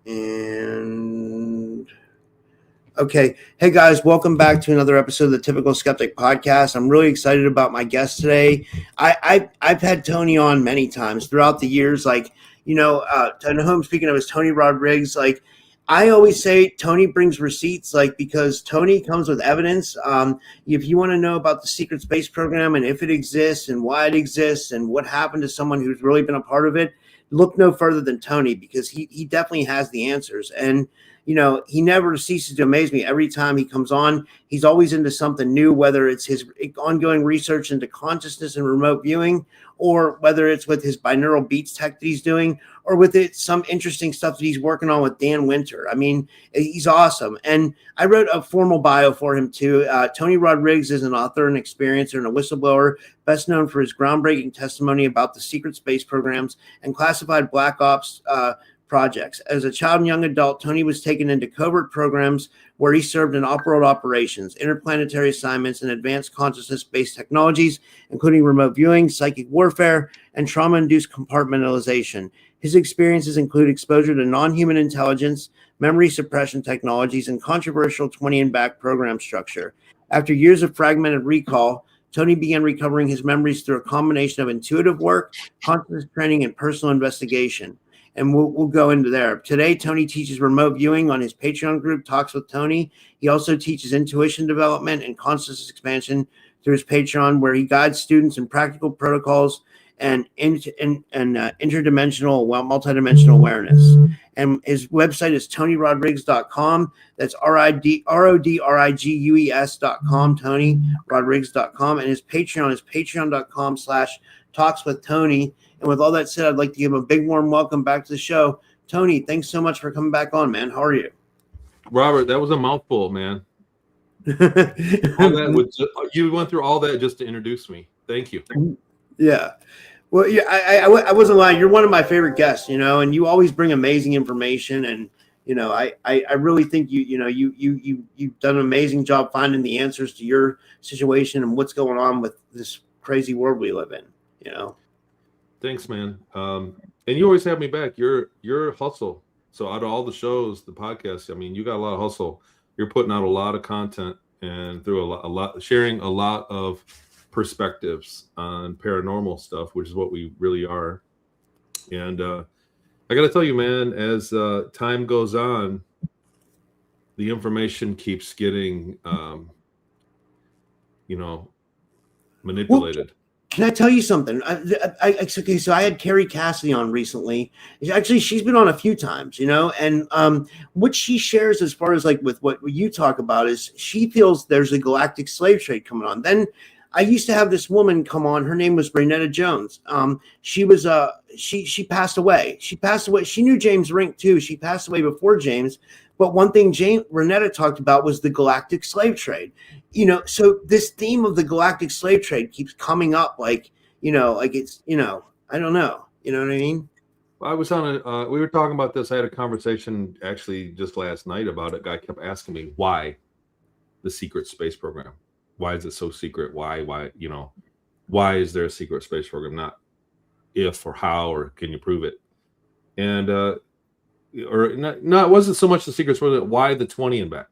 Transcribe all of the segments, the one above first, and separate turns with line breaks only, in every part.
And okay. Hey guys, welcome back to another episode of the Typical Skeptic podcast. I'm really excited about my guest today. I've had Tony on many times throughout the years. I know who I'm speaking of is Tony Rodrigues. Like, I always say Tony brings receipts, like, because Tony comes with evidence. If you want to know about the secret space program and if it exists and why it exists and what happened to someone who's really been a part of it, look no further than Tony, because he definitely has the answers. And he never ceases to amaze me. Every time he comes on, he's always into something new, whether it's his ongoing research into consciousness and remote viewing, or whether it's with his binaural beats tech that he's doing, or with some interesting stuff that he's working on with Dan Winter. I mean, he's awesome. And I wrote a formal bio for him too. Tony Rodrigues is an author and experiencer and a whistleblower, best known for his groundbreaking testimony about the secret space programs and classified black ops projects. As a child and young adult, Tony was taken into covert programs where he served in off-world operations, interplanetary assignments, and advanced consciousness-based technologies, including remote viewing, psychic warfare, and trauma-induced compartmentalization. His experiences include exposure to non-human intelligence, memory suppression technologies, and controversial 20 and back program structure. After years of fragmented recall, Tony began recovering his memories through a combination of intuitive work, consciousness training, and personal investigation. And we'll go into there. Today, Tony teaches remote viewing on his Patreon group, Talks with Tony. He also teaches intuition development and consciousness expansion through his Patreon, where he guides students in practical protocols and interdimensional, multidimensional awareness. And his website is TonyRodrigues.com. That's RODRIGUES.com, TonyRodrigues.com. And his Patreon is patreon.com/talkswithtony. And with all that said, I'd like to give him a big warm welcome back to the show. Tony, thanks so much for coming back on, man. How are you?
Robert, that was a mouthful, man. You went through all that just to introduce me. Thank you.
Yeah. Well, yeah, I wasn't lying. You're one of my favorite guests, and you always bring amazing information. And, I really think you've done an amazing job finding the answers to your situation and what's going on with this crazy world we live in,
Thanks, man. And you always have me back. You're hustle. So out of all the shows, the podcasts, I mean, you got a lot of hustle. You're putting out a lot of content and through a lot, sharing a lot of perspectives on paranormal stuff, which is what we really are. And I got to tell you, man, as time goes on, the information keeps getting, manipulated.
Well, can I tell you something? Okay, so I had Carrie Cassidy on recently. Actually, she's been on a few times, and what she shares as far as like with what you talk about is she feels there's a galactic slave trade coming on. Then I used to have this woman come on. Her name was Renetta Jones. She was she passed away. She passed away. She knew James Rink too. She passed away before James. But one thing Renetta talked about was the galactic slave trade. So this theme of the galactic slave trade keeps coming up, like it's, I don't know. You know what I mean?
I was on we were talking about this. I had a conversation actually just last night about it. Guy kept asking me why the secret space program. Why is it so secret? Why is there a secret space program? Not if or how or can you prove it? And it wasn't so much the secret program. Why the 20 and back?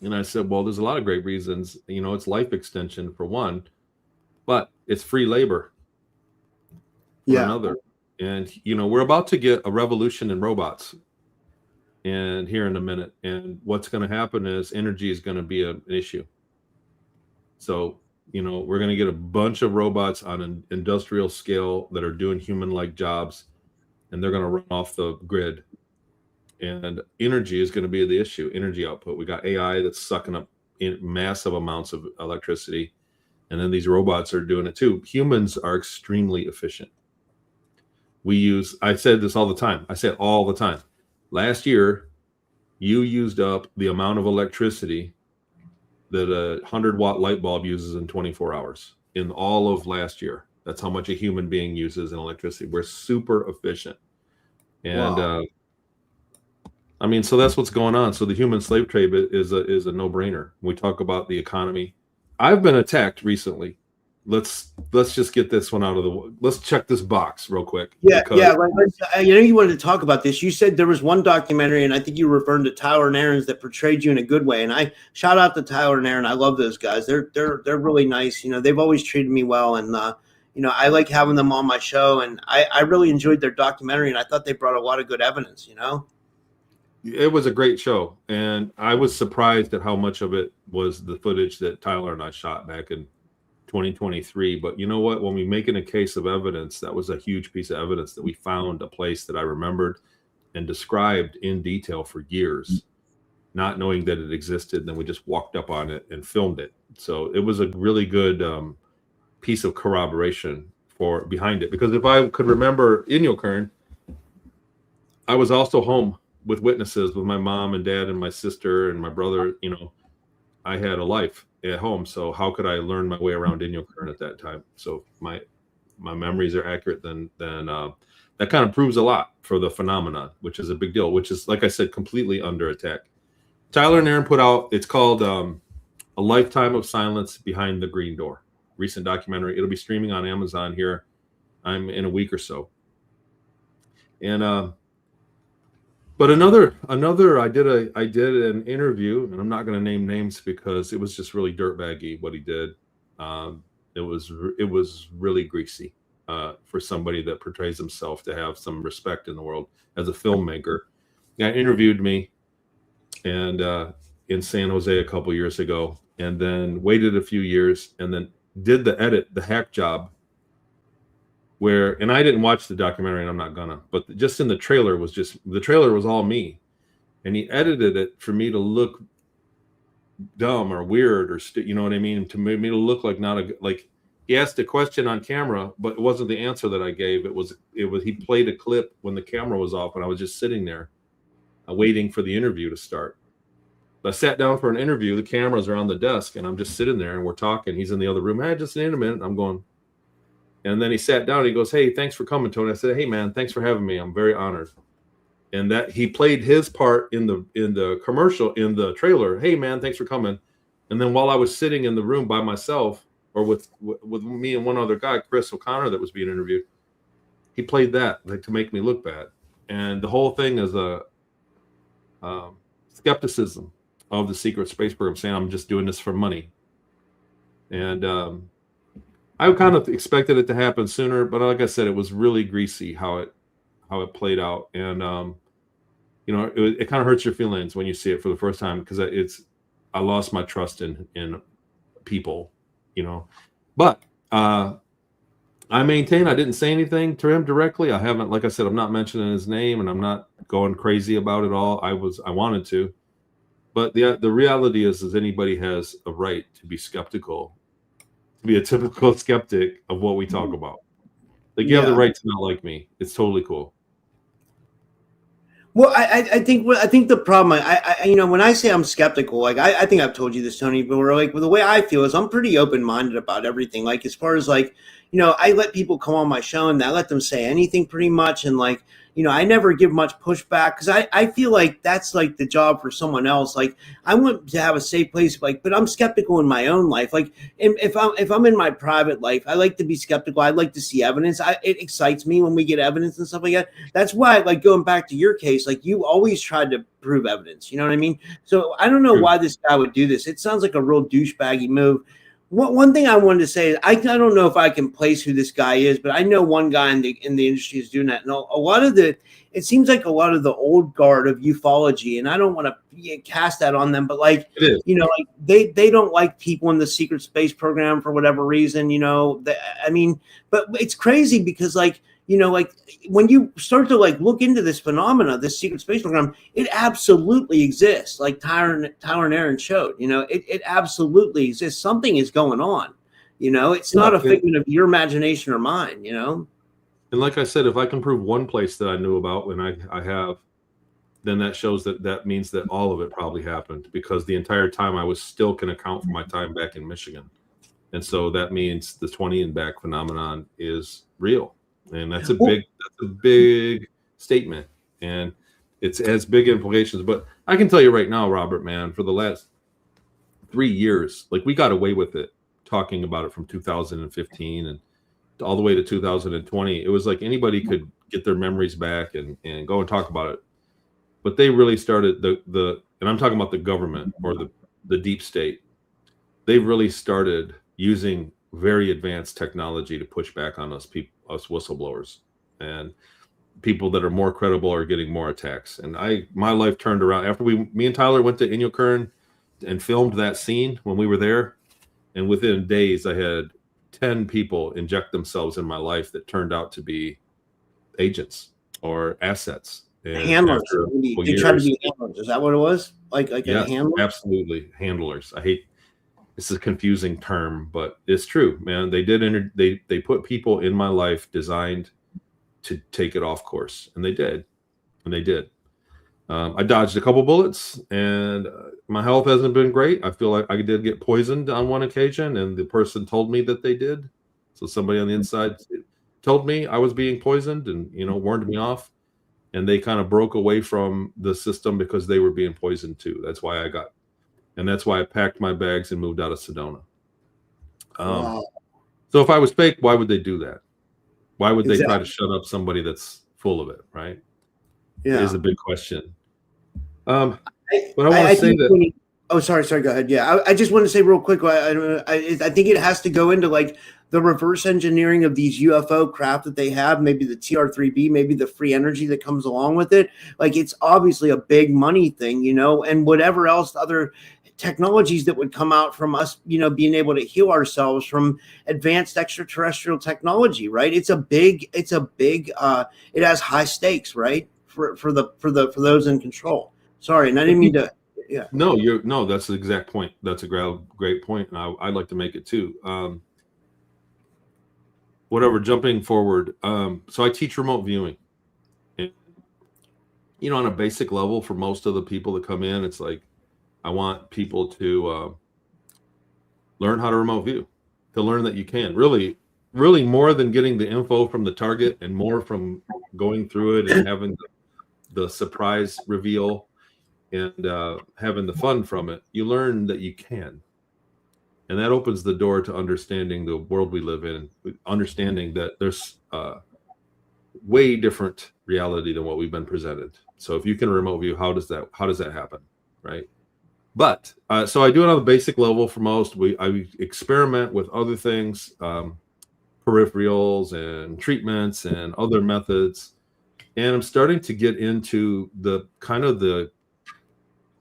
And I said, well, there's a lot of great reasons. It's life extension for one, but it's free labor for another. And we're about to get a revolution in robots, and here in a minute. And what's going to happen is energy is going to be an issue. So, we're going to get a bunch of robots on an industrial scale that are doing human-like jobs, and they're going to run off the grid. And energy is going to be the issue, energy output. We got AI that's sucking up massive amounts of electricity, and then these robots are doing it too. Humans are extremely efficient. I said this all the time. I say it all the time. Last year, you used up the amount of electricity that a 100-watt light bulb uses in 24 hours in all of last year. That's how much a human being uses in electricity. We're super efficient. And wow. So that's what's going on. So the human slave trade is a no-brainer. We talk about the economy. I've been attacked recently let's just get this one out of the way. Let's check this box real quick.
Yeah. You know, you wanted to talk about this. You said there was one documentary, and I think you were referring to Tyler and Aaron's, that portrayed you in a good way. And I shout out to Tyler and Aaron. I love those guys. They're really nice. You know, they've always treated me well, and you know, I like having them on my show, and I really enjoyed their documentary, and I thought they brought a lot of good evidence. You know,
it was a great show, and I was surprised at how much of it was the footage that Tyler and I shot back in 2023. But you know what? When we making a case of evidence, that was a huge piece of evidence that we found a place that I remembered and described in detail for years, not knowing that it existed. And then we just walked up on it and filmed it. So it was a really good piece of corroboration for behind it. Because if I could remember Inyokern, I was also home with witnesses with my mom and dad and my sister and my brother. You know, I had a life at home, so how could I learn my way around Inyokern at that time? So my memories are accurate. Then that kind of proves a lot for the phenomenon, which is a big deal. Which is, like I said, completely under attack. Tyler and Aaron put out. It's called A Lifetime of Silence Behind the Green Door. Recent documentary. It'll be streaming on Amazon here. I'm in a week or so. And but another I did an interview, and I'm not going to name names because it was just really dirtbaggy what he did. It was really greasy for somebody that portrays himself to have some respect in the world as a filmmaker. Guy interviewed me and in San Jose a couple years ago, and then waited a few years and then did the hack job. And I didn't watch the documentary, and I'm not gonna, but just in the trailer was all me, and he edited it for me to look dumb or weird or you know what I mean, to make me to look like like he asked a question on camera, but it wasn't the answer that I gave. It was he played a clip when the camera was off, and I was just sitting there waiting for the interview to start. I sat down for an interview. The cameras are on the desk, and I'm just sitting there, and we're talking. He's in the other room. Hey, just in a minute. I'm going. And then he sat down and he goes, "Hey, thanks for coming, Tony." I said, "Hey, man, thanks for having me. I'm very honored." And that he played his part in the commercial, in the trailer. "Hey, man, thanks for coming." And then while I was sitting in the room by myself, or with me and one other guy, Chris O'Connor, that was being interviewed, he played that like to make me look bad. And the whole thing is a skepticism of the secret space program, saying I'm just doing this for money. And I kind of expected it to happen sooner, but like I said, it was really greasy how it played out, and you know, it kind of hurts your feelings when you see it for the first time, because I lost my trust in people, you know. But I maintain I didn't say anything to him directly. I haven't, like I said, I'm not mentioning his name, and I'm not going crazy about it all. I wanted to, but the reality is anybody has a right to be skeptical. Be a typical skeptic of what we talk about. Like, you have the right to not like me. It's totally cool.
Well, I think the problem, I you know, when I say I'm skeptical, like I think I've told you this, Tony, but we're like, well, the way I feel is I'm pretty open-minded about everything. Like, as far as like, you know, I let people come on my show and I let them say anything pretty much, and like, you know, I never give much pushback, because I feel like that's like the job for someone else. Like, I want to have a safe place, like, but I'm skeptical in my own life. Like, if I'm in my private life, I like to be skeptical. I like to see evidence. It excites me when we get evidence and stuff like that. That's why, like, going back to your case, like, you always tried to prove evidence. You know what I mean? So I don't know why this guy would do this. It sounds like a real douchebaggy move. One thing I wanted to say is I don't know if I can place who this guy is, but I know one guy in the industry is doing that. And a lot of it seems like a lot of the old guard of ufology, and I don't want to cast that on them, but like, you know, like they don't like people in the secret space program for whatever reason, you know. I mean, but it's crazy because, like, you know, like when you start to like look into this phenomena, this secret space program, it absolutely exists. Like Tyler and Aaron showed, you know, it absolutely exists. Something is going on, you know. It's not a figment of your imagination or mine, you know.
And like I said, if I can prove one place that I knew about, when I have, then that shows that means that all of it probably happened, because the entire time I was still can account for my time back in Michigan. And so that means the 20 and back phenomenon is real. And that's a big statement, and it has big implications. But I can tell you right now, Robert, man, for the last 3 years, like, we got away with it talking about it from 2015 and all the way to 2020. It was like anybody could get their memories back and go and talk about it. But they really started and I'm talking about the government or the deep state. They really started using very advanced technology to push back on us whistleblowers, and people that are more credible are getting more attacks. And my life turned around after me and Tyler went to Inyokern and filmed that scene when we were there. And within days, I had 10 people inject themselves in my life that turned out to be agents or assets. And
handlers. They tried to be handlers. Is that what it was? Like
yes,
a handler?
Absolutely. Handlers. I hate, it's a confusing term, but it's true, man. They did, they put people in my life designed to take it off course. And they did. I dodged a couple bullets, and my health hasn't been great. I feel like I did get poisoned on one occasion, and the person told me that they did. So somebody on the inside told me I was being poisoned and, warned me off. And they kind of broke away from the system because they were being poisoned too. That's why I packed my bags and moved out of Sedona.
Wow.
So if I was fake, why would they do that? Why would they try to shut up somebody that's full of it, right?
Yeah.
It is a big question. But I want to say that.
Sorry. Go ahead. Yeah, I just want to say real quick. I think it has to go into like the reverse engineering of these UFO craft that they have. Maybe the TR-3B, maybe the free energy that comes along with it. Like it's obviously a big money thing, and whatever else other technologies that would come out from us, being able to heal ourselves from advanced extraterrestrial technology, right? It has high stakes, right? For those in control. Sorry, and I didn't mean to. Yeah.
No, that's the exact point. That's a great point, and I'd like to make it too. Whatever. Jumping forward. So I teach remote viewing, and on a basic level, for most of the people that come in, it's like I want people to learn how to remote view, to learn that you can really more than getting the info from the target and more from going through it and having the surprise reveal and having the fun from it. You learn that you can. And that opens the door to understanding the world we live in, understanding that there's way different reality than what we've been presented. So if you can remote view, how does that happen, right? But so I do it on the basic level for most. I experiment with other things, peripherals and treatments and other methods. And I'm starting to get into the kind of the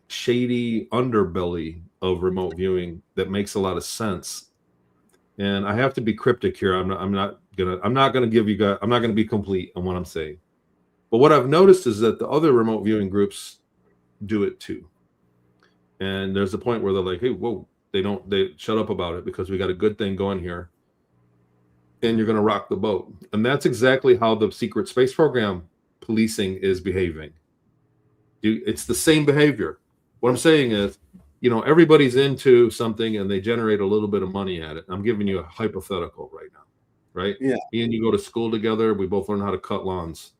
shady underbelly of remote viewing that makes a lot of sense. And I have to be cryptic here. I'm not gonna give you guys, I'm not gonna be complete on what I'm saying. But what I've noticed is that the other remote viewing groups do it too. And there's a point where they're like, hey, whoa, they shut up about it because we got a good thing going here. And you're gonna rock the boat. And that's exactly how the secret space program policing is behaving. It's the same behavior. What I'm saying is, everybody's into something and they generate a little bit of money at it. I'm giving you a hypothetical right now, right?
Yeah.
Me and you go to school together. We both learn how to cut lawns,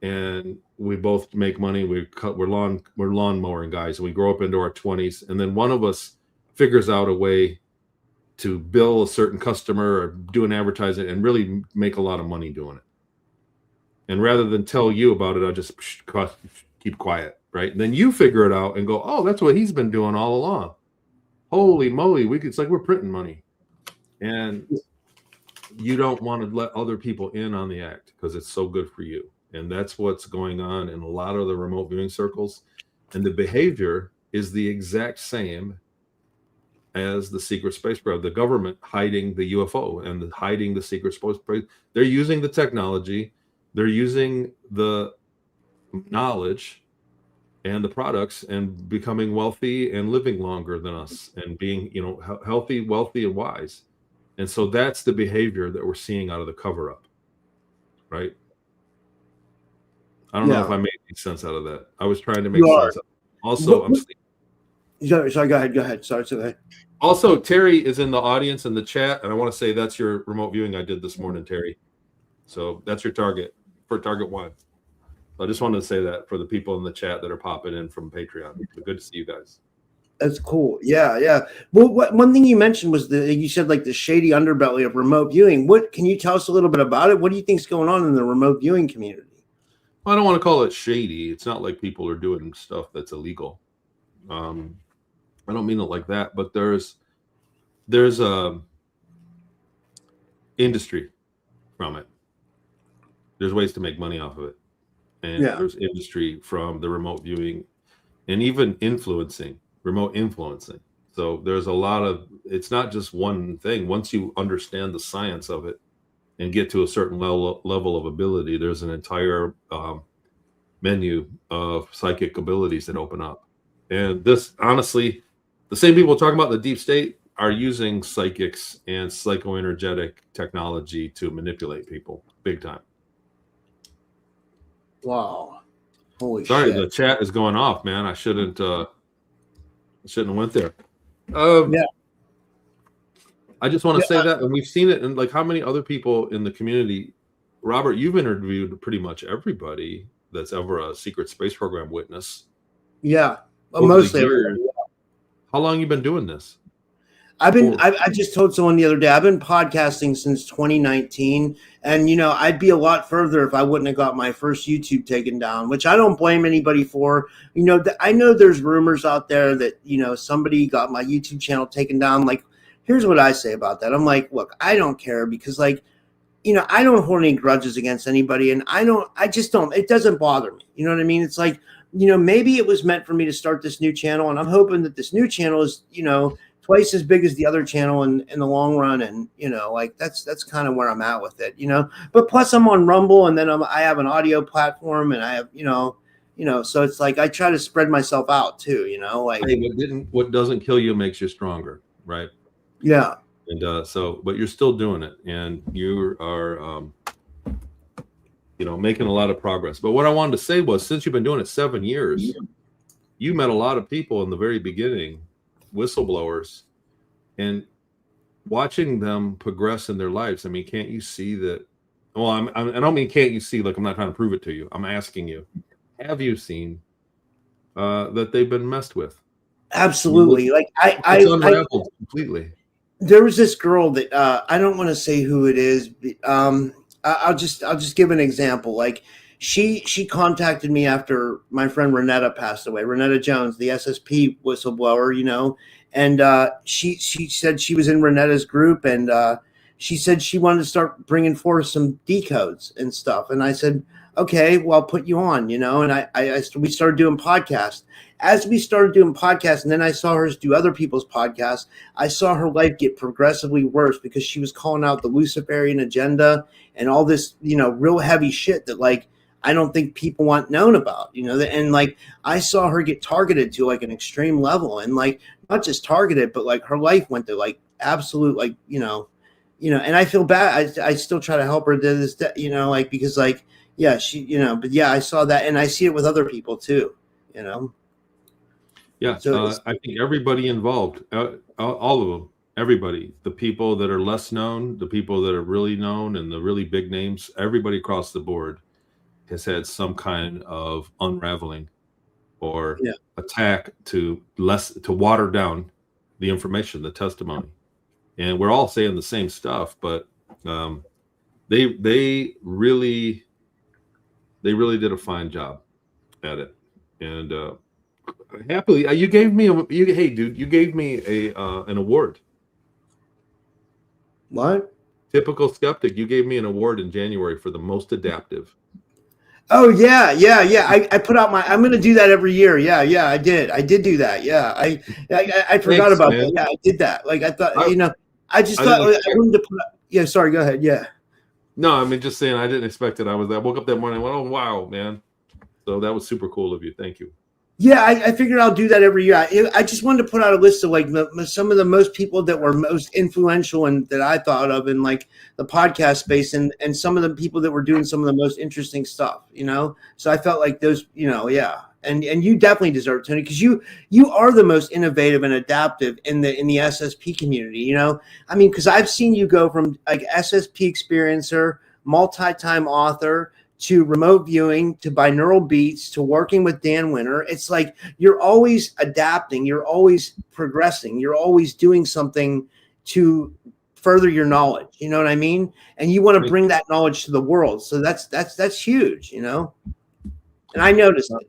and we both make money. We're lawn mowing guys, and we grow up into our 20s. And then one of us figures out a way to bill a certain customer or do an advertising and really make a lot of money doing it. And rather than tell you about it, I just keep quiet. Right. And then you figure it out and go, oh, that's what he's been doing all along. Holy moly. It's like we're printing money. And you don't want to let other people in on the act because it's so good for you. And that's what's going on in a lot of the remote viewing circles. And the behavior is the exact same as the secret space program, the government hiding the UFO and hiding the secret space program. They're using the technology. They're using the knowledge and the products and becoming wealthy and living longer than us and being, healthy, wealthy, and wise. And so that's the behavior that we're seeing out of the cover up. Right. I don't know if I made any sense out of that. I was trying to make sense. Also, I'm sleeping.
Sorry, go ahead. Sorry, go ahead.
Also, Terry is in the audience in the chat. And I want to say that's your remote viewing I did this morning, Terry. So that's your target for target one. I just wanted to say that for the people in the chat that are popping in from Patreon. Good to see you guys.
That's cool. Yeah, yeah. Well, one thing you mentioned was you said like the shady underbelly of remote viewing. What can you tell us a little bit about it? What do you think's going on in the remote viewing community?
I don't want to call it shady. It's not like people are doing stuff that's illegal. Um, I don't mean it like that, but there's a industry from it. There's ways to make money off of it, and
Yeah.
there's industry from the remote viewing, and even remote influencing. So there's a lot of. It's not just one thing. Once you understand the science of it and get to a certain level of ability, there's an entire menu of psychic abilities that open up. And this, honestly, the same people talking about the deep state are using psychics and psychoenergetic technology to manipulate people big time.
Wow. Holy
Sorry,
shit.
the chat is going off, man. I shouldn't have went there.
Yeah.
I just want to say that, and we've seen it, and like how many other people in the community. Robert, you've interviewed pretty much everybody that's ever a secret space program witness.
Yeah. Well, mostly everybody.
How long you been doing this?
I just told someone the other day, I've been podcasting since 2019. And, I'd be a lot further if I wouldn't have got my first YouTube taken down, which I don't blame anybody for. I know there's rumors out there that, somebody got my YouTube channel taken down. Like, here's what I say about that. I'm like, look, I don't care because, like, I don't hold any grudges against anybody. And I just don't, it doesn't bother me. You know what I mean? It's like, maybe it was meant for me to start this new channel. And I'm hoping that this new channel is, twice as big as the other channel in the long run. And, like that's kind of where I'm at with it, but plus I'm on Rumble, and then I have an audio platform, and I have, so it's like, I try to spread myself out too, like,
hey, what doesn't kill you makes you stronger. Right.
Yeah.
And but you're still doing it, and you are, making a lot of progress. But what I wanted to say was, since you've been doing it 7 years, you met a lot of people in the very beginning, whistleblowers, and watching them progress in their lives. I mean, can't you see that? Well, I don't mean can't you see, like I'm not trying to prove it to you. I'm asking you, have you seen that they've been messed with?
Absolutely. Like
it's unraveled completely.
There was this girl that I don't want to say who it is. But, I'll just give an example. Like she contacted me after my friend Renetta passed away. Renetta Jones, the SSP whistleblower, and she said she was in Renetta's group, and she said she wanted to start bringing forth some decodes and stuff. And I said, okay, well, I'll put you on, and we started doing podcasts. As we started doing podcasts, and then I saw her do other people's podcasts, I saw her life get progressively worse because she was calling out the Luciferian agenda and all this, real heavy shit that, like, I don't think people want known about, and like I saw her get targeted to like an extreme level, and like not just targeted, but like her life went to like absolute, like, and I feel bad. I still try to help her to this, like, because like, yeah, she, but yeah, I saw that, and I see it with other people too,
Yeah, so I think everybody involved, all of them, everybody, the people that are less known, the people that are really known, and the really big names, everybody across the board has had some kind of unraveling or attack to water down the information, the testimony. And we're all saying the same stuff, but they really did a fine job at it. And happily, you gave me you gave me an award.
What?
Typical Skeptic, you gave me an award in January for the most adaptive.
Oh yeah. I put out I'm going to do that every year. Yeah, I did do that. Yeah, I forgot about that. Yeah, I did that. Like I thought, I just thought I wanted to put. Yeah, sorry. Go ahead. Yeah.
No, I mean, just saying, I didn't expect it. I woke up that morning and went, oh wow, man. So that was super cool of you. Thank you.
Yeah, I figured I'll do that every year. I just wanted to put out a list of like some of the most people that were most influential and that I thought of in like the podcast space, and some of the people that were doing some of the most interesting stuff, So I felt like those, yeah. And you definitely deserve it, Tony, because you are the most innovative and adaptive in the SSP community, I mean, because I've seen you go from like SSP experiencer, multi-time author, to remote viewing to binaural beats to working with Dan Winter. It's like you're always adapting, you're always progressing, you're always doing something to further your knowledge. You know what I mean? And you want to bring that knowledge to the world. So that's huge, you know. And I noticed it.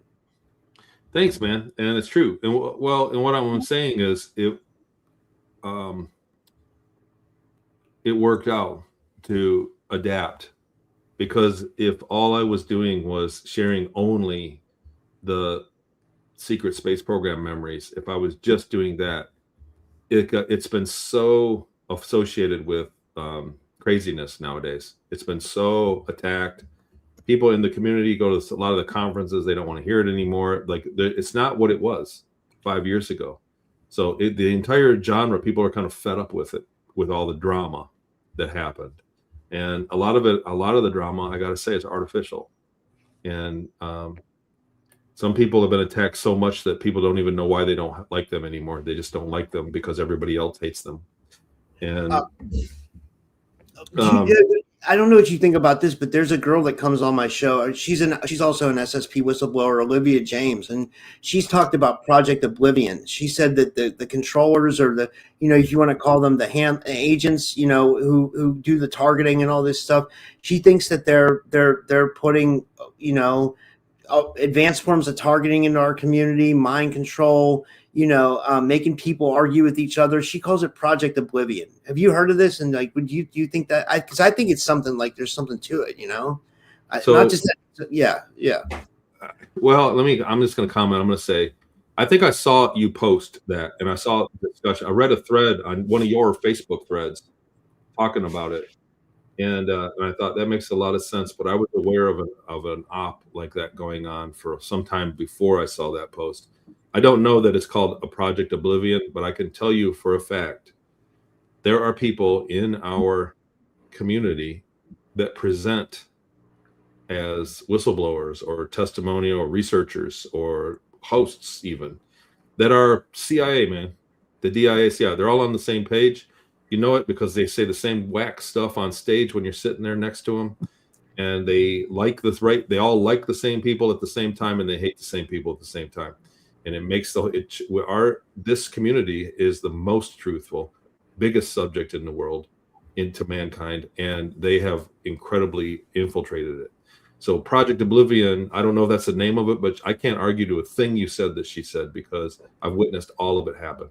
Thanks, man. And it's true. And well, and what I'm saying is it worked out to adapt, because if all I was doing was sharing only the secret space program memories, if I was just doing that, it's been so associated with craziness nowadays. It's been so attacked. People in the community go to a lot of the conferences. They don't want to hear it anymore. Like, it's not what it was 5 years ago. So the entire genre, people are kind of fed up with it, with all the drama that happened. And a lot of the drama, I got to say, is artificial. And some people have been attacked so much that people don't even know why they don't like them anymore. They just don't like them because everybody else hates them. And
I don't know what you think about this, but there's a girl that comes on my show. She's also an SSP whistleblower, Olivia James, and she's talked about Project Oblivion. She said that the controllers, or the, you know, if you want to call them the agents, you know, who do the targeting and all this stuff, she thinks that they're putting, you know, advanced forms of targeting into our community, mind control, you know, making people argue with each other. She calls it Project do you heard of this? And like, do you think that? Because I think it's something like there's something to it, you know,
so,
not just that, yeah.
Well, I'm just going to comment. I'm going to say, I think I saw you post that, and I saw the discussion. I read a thread on one of your Facebook threads talking about it. And I thought that makes a lot of sense, but I was aware of an op like that going on for some time before I saw that post. I don't know that it's called a Project Oblivion, but I can tell you for a fact, there are people in our community that present as whistleblowers or testimonial researchers or hosts even, that are CIA, man. The DIA, CIA, they're all on the same page. You know it because they say the same whack stuff on stage when you're sitting there next to them, and they like this, right? They all like the same people at the same time, and they hate the same people at the same time. And it makes this community is the most truthful, biggest subject in the world into mankind, and they have incredibly infiltrated it. So Project Oblivion, I don't know if that's the name of it, but I can't argue to a thing you said that she said, because I've witnessed all of it happen.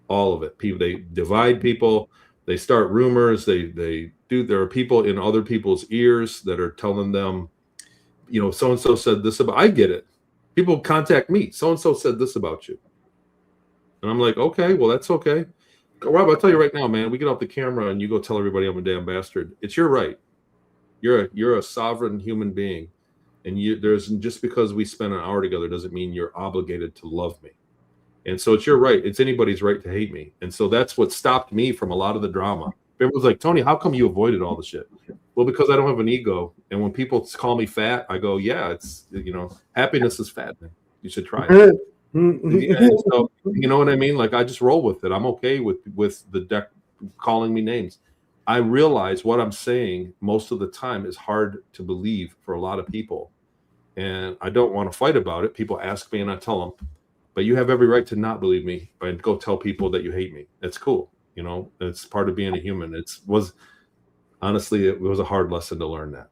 All of it. People, they divide people. They start rumors. There are people in other people's ears that are telling them, you know, so-and-so said this about, I get it. People contact me. So-and-so said this about you. And I'm like, okay, well, that's okay. Rob, I'll tell you right now, man, we get off the camera and you go tell everybody I'm a damn bastard. It's your right. You're a sovereign human being. And just because we spent an hour together doesn't mean you're obligated to love me. And so it's your right. It's anybody's right to hate me. And so that's what stopped me from a lot of the drama. Everyone's like, Tony, how come you avoided all the shit? Well, because I don't have an ego. And when people call me fat, I go, yeah, it's, you know, happiness is fat, man. You should try it. And so, you know what I mean? Like, I just roll with it. I'm okay with the deck calling me names. I realize what I'm saying most of the time is hard to believe for a lot of people. And I don't want to fight about it. People ask me and I tell them. But you have every right to not believe me and go tell people that you hate me. It's cool. You know, it's part of being a human. Honestly, it was a hard lesson to learn that.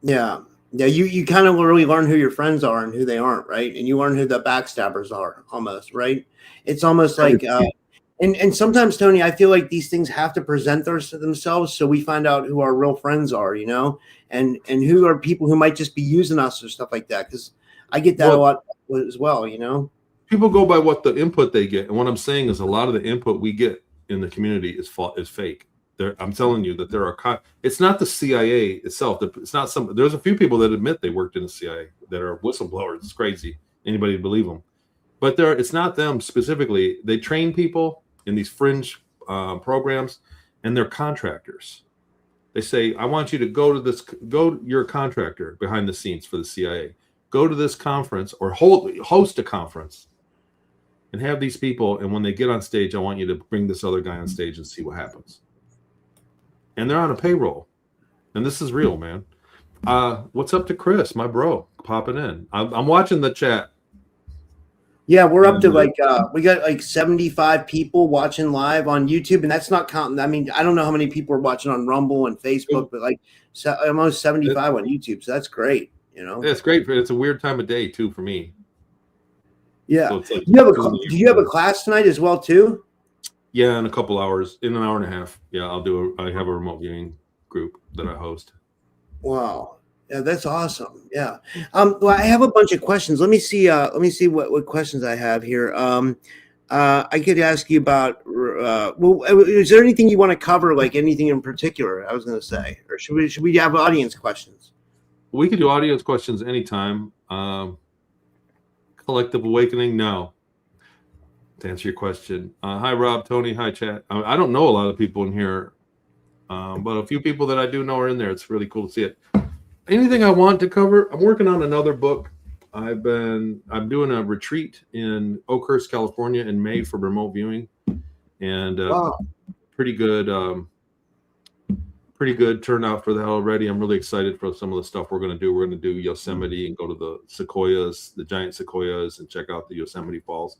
Yeah. Yeah. You kind of really learn who your friends are and who they aren't. Right. And you learn who the backstabbers are almost. Right. It's almost like, and sometimes, Tony, I feel like these things have to present themselves so we find out who our real friends are, you know, and who are people who might just be using us or stuff like that. Because I get that a lot as well, you know.
People go by what the input they get, and what I'm saying is a lot of the input we get in the community is fake. I'm telling you that there are. It's not the CIA itself. It's not some. There's a few people that admit they worked in the CIA that are whistleblowers. It's crazy. Anybody believe them? But it's not them specifically. They train people in these fringe programs, and they're contractors. They say, I want you to you're a contractor behind the scenes for the CIA. Go to this conference or host a conference and have these people. And when they get on stage, I want you to bring this other guy on stage and see what happens. And they're on a payroll. And this is real, man. What's up to Chris, my bro, popping in? I'm watching the chat.
Yeah, we're up to we got like 75 people watching live on YouTube, and that's not counting. I mean, I don't know how many people are watching on Rumble and Facebook, but like almost 75 on YouTube. So that's great.
It's great. It's a weird time of day too for me.
Yeah.
So it's like
Do you have a class tonight as well too?
Yeah, in a couple hours, in an hour and a half. Yeah, I have a remote viewing group that I host.
Wow. Yeah, that's awesome. Yeah. Well, I have a bunch of questions. Let me see what questions I have here. I could ask you about well, is there anything you want to cover, like anything in particular? I was going to say, or should we have audience questions?
We could do audience questions anytime. Collective awakening, no. To answer your question, hi Rob, Tony, hi chat. I don't know a lot of people in here, but a few people that I do know are in there. It's really cool to see it. Anything I want to cover? I'm working on another book. I'm doing a retreat in Oakhurst, California in May for remote viewing, and
Wow.
pretty good turnout for that already. I'm really excited for some of the stuff we're going to do. We're going to do Yosemite and go to the sequoias, the giant sequoias, and check out the Yosemite Falls,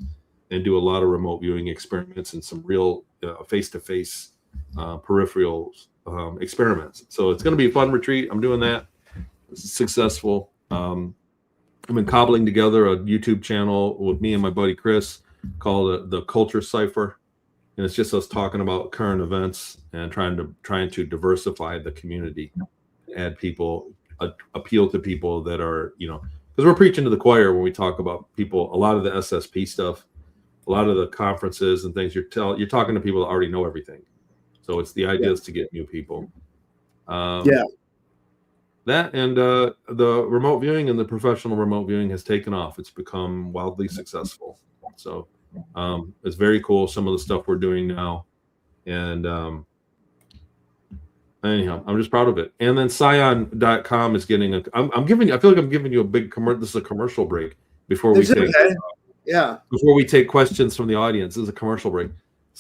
and do a lot of remote viewing experiments and some real face-to-face peripheral experiments. So it's going to be a fun retreat. I'm doing that. It's successful. I've been cobbling together a YouTube channel with me and my buddy Chris called the Culture Cipher, and it's just us talking about current events and trying to diversify the community, add people, appeal to people that are, because we're preaching to the choir when we talk about people. A lot of the SSP stuff, a lot of the conferences and things, you're talking to people that already know everything. So it's the idea is to get new people. That and the remote viewing and the professional remote viewing has taken off. It's become wildly successful. So it's very cool, some of the stuff we're doing now. And anyhow, I'm just proud of it. And then Scion.com is getting I feel like I'm giving you a big this is a commercial break before we take before we take questions from the audience. This is a commercial break.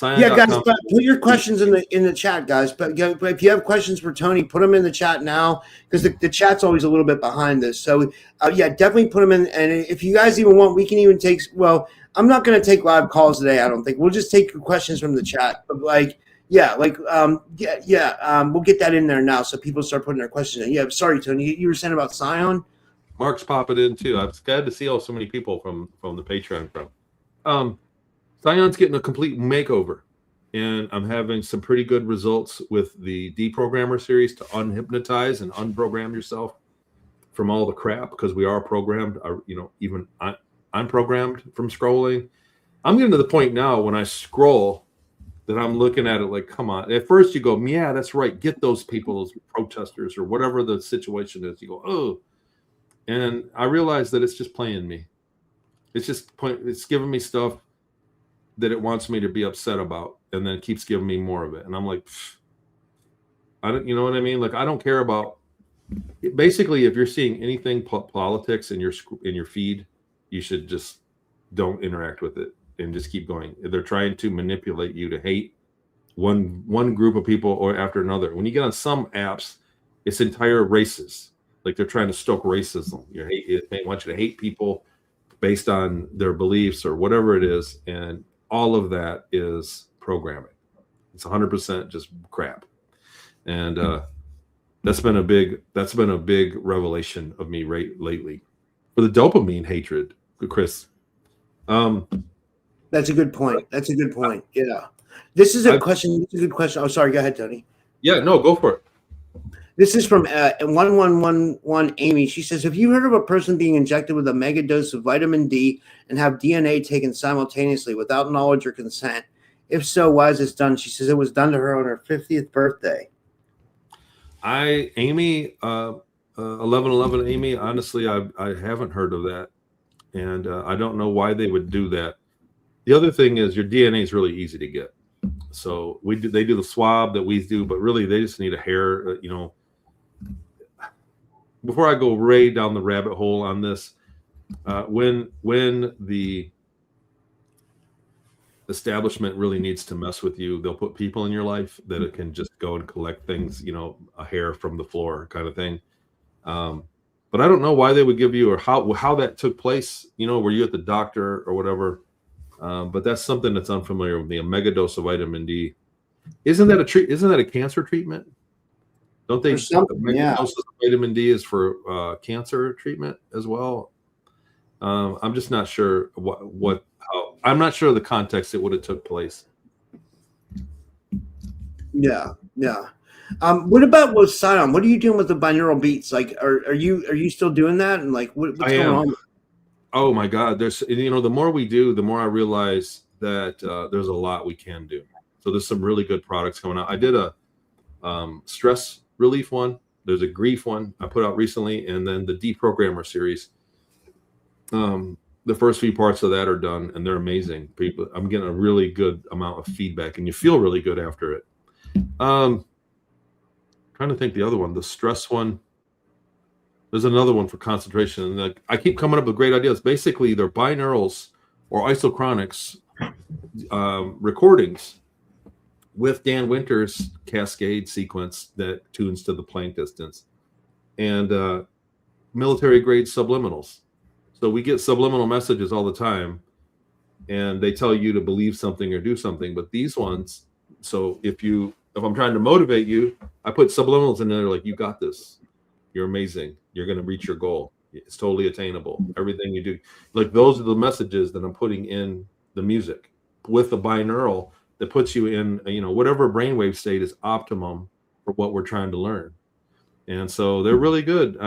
Yeah, guys, but put your questions in the chat, guys. But if you have questions for Tony, put them in the chat now, because the chat's always a little bit behind this. So yeah, definitely put them in. And if you guys even want, we can even take. Well, I'm not going to take live calls today. I don't think we'll just take questions from the chat. But we'll get that in there now, so people start putting their questions in. Yeah, sorry, Tony, you were saying about Scion.
Mark's popping in too. I'm glad to see so many people from the Patreon from. Scion's getting a complete makeover, and I'm having some pretty good results with the Deprogrammer series to unhypnotize and unprogram yourself from all the crap, because we are programmed. Even I'm programmed from scrolling. I'm getting to the point now when I scroll that I'm looking at it like, come on. At first you go, yeah, that's right. Get those people, those protesters or whatever the situation is. You go, oh. And I realize that it's just playing me. It's giving me stuff that it wants me to be upset about, and then keeps giving me more of it. And I'm like, I don't, you know what I mean? Like, I don't care about. Basically, if you're seeing anything politics in your feed, you should just don't interact with it and just keep going. They're trying to manipulate you to hate one group of people or after another. When you get on some apps, it's entire races. Like, they're trying to stoke racism. They want you to hate people based on their beliefs or whatever it is, and all of that is programming. It's 100% just crap. And that's been a big revelation of me lately. For the dopamine hatred, Chris.
That's a good point. Yeah. This is a good question. Oh, sorry. Go ahead, Tony.
Yeah, no, go for it.
This is from 1111 Amy. She says, have you heard of a person being injected with a mega dose of vitamin D and have DNA taken simultaneously without knowledge or consent? If so, why is this done? She says it was done to her on her 50th birthday.
Amy, 1111 Amy, honestly, I haven't heard of that. And I don't know why they would do that. The other thing is your DNA is really easy to get. So they do the swab that we do, but really they just need a hair, Before I go way down the rabbit hole on this, when the establishment really needs to mess with you, they'll put people in your life that it can just go and collect things, a hair from the floor kind of thing. But I don't know why they would give you or how that took place. Were you at the doctor or whatever? But that's something that's unfamiliar with me. A mega dose of vitamin D. Isn't that a cancer treatment? Don't they? A mega dose of vitamin D is for cancer treatment as well. I'm just not sure how. I'm not sure the context it would have took place.
Yeah. What about with Sion? What are you doing with the binaural beats? Like, are you still doing that? And like, what's going on?
Oh my God! There's the more we do, the more I realize that there's a lot we can do. So there's some really good products coming out. I did a stress relief one. There's a grief one I put out recently, and then the deprogrammer series. The first few parts of that are done, and they're amazing. I'm getting a really good amount of feedback, and you feel really good after it. Trying to think the other one, the stress one. There's another one for concentration, and I keep coming up with great ideas. Basically, they're binaurals or isochronics recordings with Dan Winter's Cascade sequence that tunes to the Planck distance, and military grade subliminals. So we get subliminal messages all the time, and they tell you to believe something or do something. But these ones, so if I'm trying to motivate you, I put subliminals in there like, you got this. You're amazing. You're going to reach your goal. It's totally attainable. Everything you do, like those are the messages that I'm putting in the music with the binaural that puts you in, whatever brainwave state is optimum for what we're trying to learn. And so they're really good.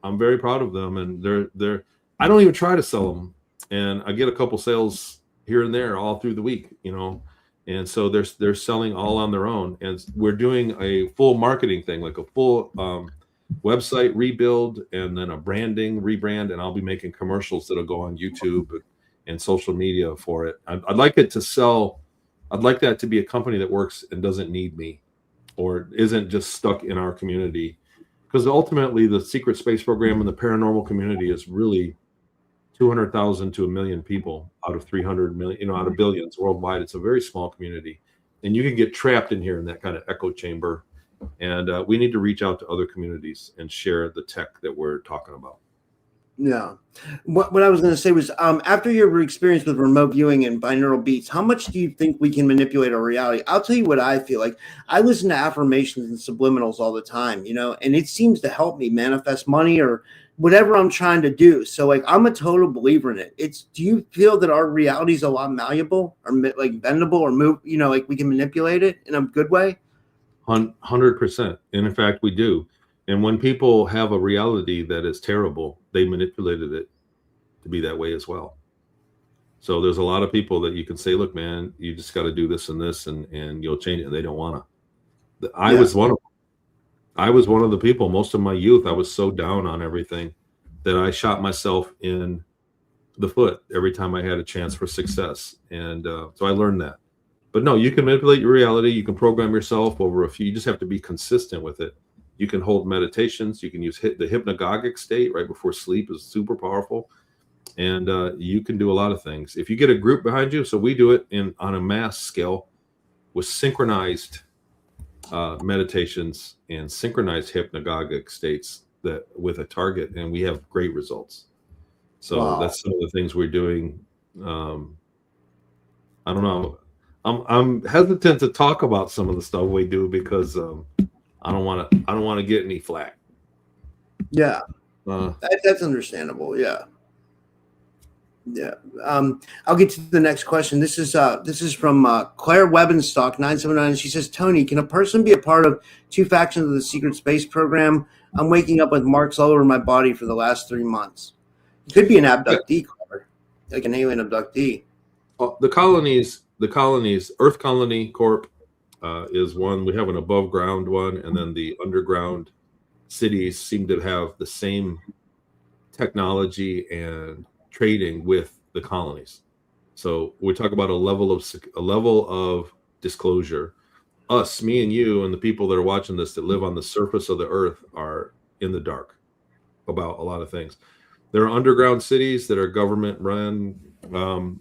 I'm very proud of them, and they're. I don't even try to sell them, and I get a couple sales here and there all through the week, and so they're selling all on their own. And we're doing a full marketing thing, like a full website rebuild, and then a rebrand, and I'll be making commercials that'll go on YouTube and social media for it. I'd like it to sell. I'd like that to be a company that works and doesn't need me, or isn't just stuck in our community. Because ultimately, the secret space program and the paranormal community is really 200,000 to 1 million people out of 300 million, out of billions worldwide. It's a very small community, and you can get trapped in here in that kind of echo chamber. And we need to reach out to other communities and share the tech that we're talking about.
Yeah. What I was going to say was, after your experience with remote viewing and binaural beats, how much do you think we can manipulate our reality? I'll tell you what I feel like. I listen to affirmations and subliminals all the time, and it seems to help me manifest money or whatever I'm trying to do. So like, I'm a total believer in it. Do you feel that our reality is a lot malleable or like bendable or move, like we can manipulate it in a good way?
100%. And in fact, we do. And when people have a reality that is terrible, they manipulated it to be that way as well. So there's a lot of people that you can say, look, man, you just got to do this and this, and you'll change it. And they don't want to. I was one of them. I was one of the people. Most of my youth, I was so down on everything that I shot myself in the foot every time I had a chance for success. And so I learned that. But no, you can manipulate your reality. You can program yourself over you just have to be consistent with it. You can hold meditations. You can use the hypnagogic state right before sleep is super powerful. And you can do a lot of things. If you get a group behind you, so we do it on a mass scale with synchronized meditations and synchronized hypnagogic states that with a target, and we have great results. So that's some of the things we're doing. I don't know. I'm hesitant to talk about some of the stuff we do because I don't want to get any flack.
Yeah, that's understandable. Yeah. I'll get to the next question. This is from Claire Webenstock 979. She says, Tony, can a person be a part of two factions of the secret space program? I'm waking up with marks all over my body for the last 3 months. It could be an abductee, Claire, like an alien abductee.
The colonies, Earth Colony Corp is one. We have an above ground one, and then the underground cities seem to have the same technology and trading with the colonies. So we talk about a level of disclosure. Us, me and you, and the people that are watching this that live on the surface of the earth are in the dark about a lot of things. There are underground cities that are government run, and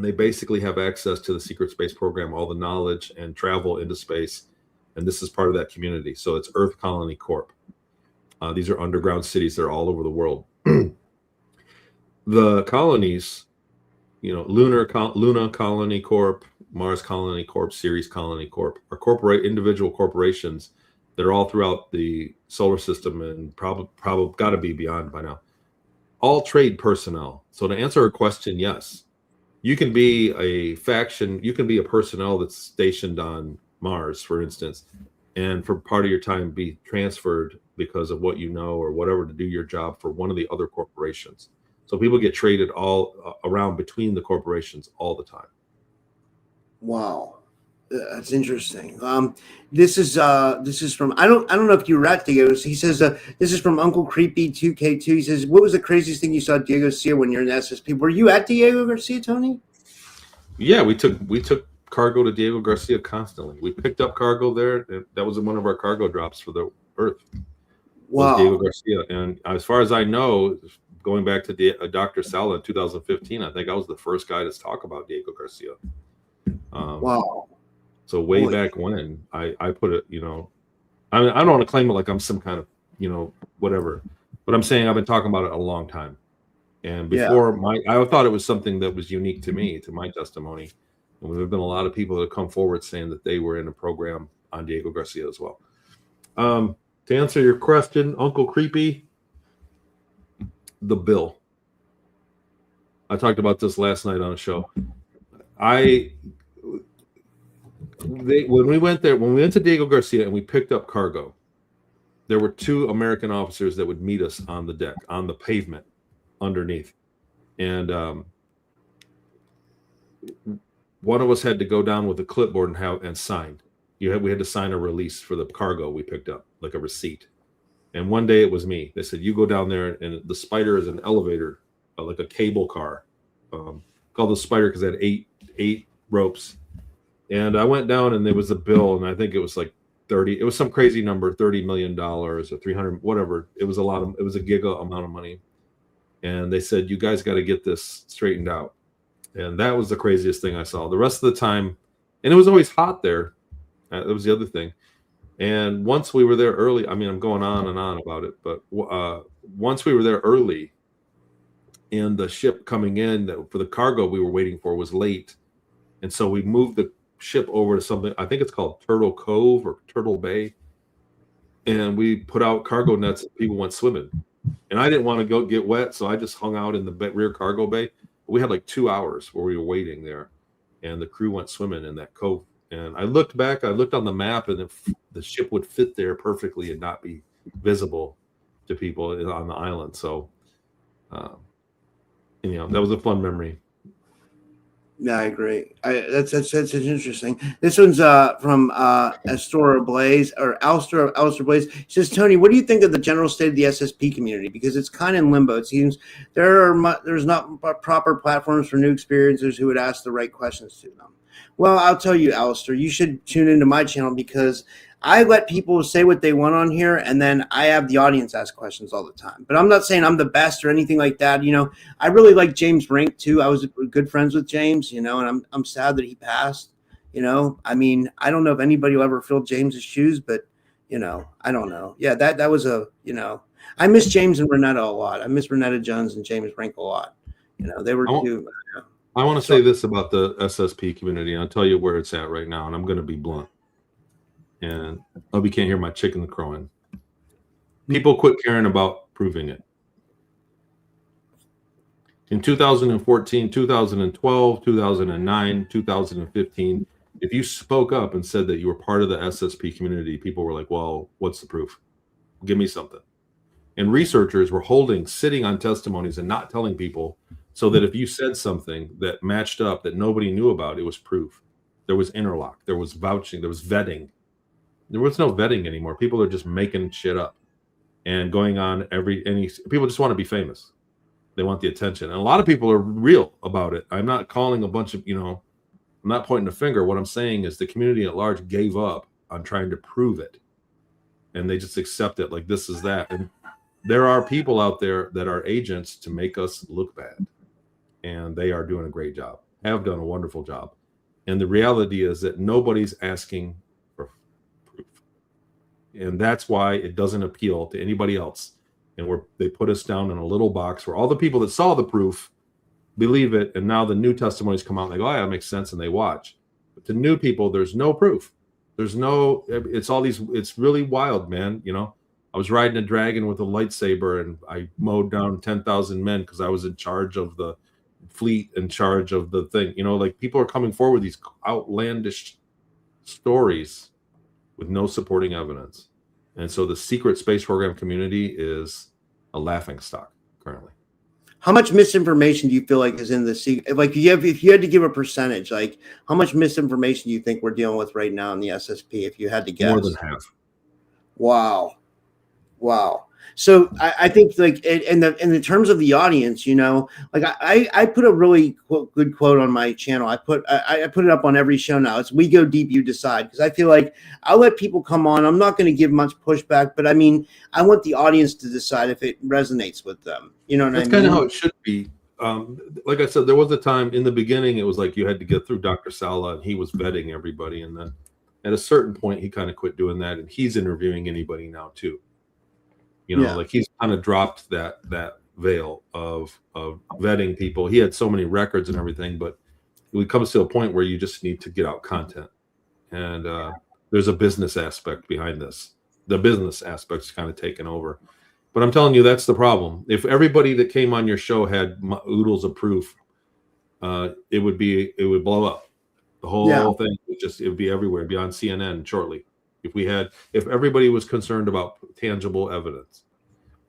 they basically have access to the secret space program, all the knowledge and travel into space. And this is part of that community. So it's Earth Colony Corp. These are underground cities. They're all over the world. The colonies, Luna Colony Corp, Mars Colony Corp, Ceres Colony Corp, are individual corporations that are all throughout the solar system and probably got to be beyond by now. All trade personnel. So to answer her question, yes, you can be a faction, you can be a personnel that's stationed on Mars, for instance, and for part of your time be transferred because of what you know or whatever to do your job for one of the other corporations. So people get traded all around between the corporations all the time.
Wow. That's interesting. This is from I don't know if you were at Diego. He says this is from Uncle Creepy 2K2. He says, what was the craziest thing you saw Diego Garcia when you're in the SSP? Were you at Diego Garcia, Tony?
Yeah, we took cargo to Diego Garcia constantly. We picked up cargo there. That was one of our cargo drops for the Earth.
Wow.
Was Diego Garcia, and as far as I know, going back to Dr. Sala in 2015, I think I was the first guy to talk about Diego Garcia.
Wow.
So way back when I put it, I don't want to claim it like I'm some kind of, whatever, but I'm saying I've been talking about it a long time. And before I thought it was something that was unique to me, to my testimony. And there have been a lot of people that have come forward saying that they were in a program on Diego Garcia as well. To answer your question, Uncle Creepy, the bill. I talked about this last night on a show. When we went to Diego Garcia and we picked up cargo, there were 2 American officers that would meet us on the deck, on the pavement underneath. And one of us had to go down with a clipboard and sign. We had to sign a release for the cargo we picked up, like a receipt. And one day it was me. They said, you go down there, and the Spider is an elevator, like a cable car, called the Spider because it had eight ropes. And I went down, and there was a bill, and I think it was like 30. It was some crazy number, $30 million or 300, whatever. It was a giga amount of money. And they said, you guys got to get this straightened out. And that was the craziest thing I saw. The rest of the time, and it was always hot there. That was the other thing. And once we were there early, I mean, I'm going on and on about it, but once we were there early, and the ship coming in for the cargo we were waiting for was late. And so we moved the ship over to something, I think it's called Turtle Cove or Turtle Bay. And we put out cargo nets and people went swimming. And I didn't want to go get wet, so I just hung out in the rear cargo bay. We had like 2 hours where we were waiting there, and the crew went swimming in that cove. And I looked on the map, and the ship would fit there perfectly and not be visible to people on the island. So, that was a fun memory.
Yeah, I agree. That's interesting. This one's from Astora Blaze or Alster Blaze. He says, Tony, what do you think of the general state of the SSP community? Because it's kind of in limbo. It seems there's not proper platforms for new experiencers who would ask the right questions to them. Well, I'll tell you, Alistair, you should tune into my channel because I let people say what they want on here, and then I have the audience ask questions all the time. But I'm not saying I'm the best or anything like that. I really like James Rink too. I was good friends with James, and I'm sad that he passed. I mean, I don't know if anybody will ever fill James's shoes, but I don't know. Yeah, that was I miss James and Renetta a lot. I miss Renetta Jones and James Rink a lot. They were two.
I want to say this about the SSP community. I'll tell you where it's at right now, and I'm going to be blunt. And you can't hear my chicken crowing. People quit caring about proving it. In 2014, 2012, 2009, 2015, if you spoke up and said that you were part of the SSP community, people were like, well, what's the proof? Give me something. And researchers were sitting on testimonies and not telling people, so that if you said something that matched up that nobody knew about, it was proof. There was interlock, there was vouching, there was vetting. There was no vetting anymore. People are just making shit up and going on people just want to be famous. They want the attention. And a lot of people are real about it. I'm not calling a bunch of, I'm not pointing a finger. What I'm saying is the community at large gave up on trying to prove it. And they just accept it like this is that. And there are people out there that are agents to make us look bad. And they are doing a great job, have done a wonderful job. And the reality is that nobody's asking for proof. And that's why it doesn't appeal to anybody else. And they put us down in a little box where all the people that saw the proof believe it, and now the new testimonies come out and they go, oh, yeah, that makes sense, and they watch. But to new people, there's no proof. It's really wild, man. I was riding a dragon with a lightsaber, and I mowed down 10,000 men because I was in charge of the fleet, in charge of the thing. Like, people are coming forward with these outlandish stories with no supporting evidence. And so the secret space program community is a laughingstock currently.
How much misinformation do you feel like is in the secret? Like, if you had to give a percentage, like how much misinformation do you think we're dealing with right now in the SSP? If you had to guess,
more than half.
Wow. So I think, like, in the terms of the audience, like I put a really good quote on my channel. I put it up on every show now. It's "We go deep, you decide," because I feel like I'll let people come on. I'm not going to give much pushback, but I mean, I want the audience to decide if it resonates with them. You know what I mean?
That's kind of how it should be. Like I said, there was a time in the beginning, it was like you had to get through Dr. Sala, and he was vetting everybody. And then at a certain point, he kind of quit doing that, and he's interviewing anybody now too. Like he's kind of dropped that veil of vetting people. He had so many records and everything, but it comes to a point where you just need to get out content. And there's a business aspect behind this. The business aspect's kind of taken over. But I'm telling you, that's the problem. If everybody that came on your show had oodles of proof, it would blow up. The whole thing it would be everywhere, be on CNN shortly. If everybody was concerned about tangible evidence,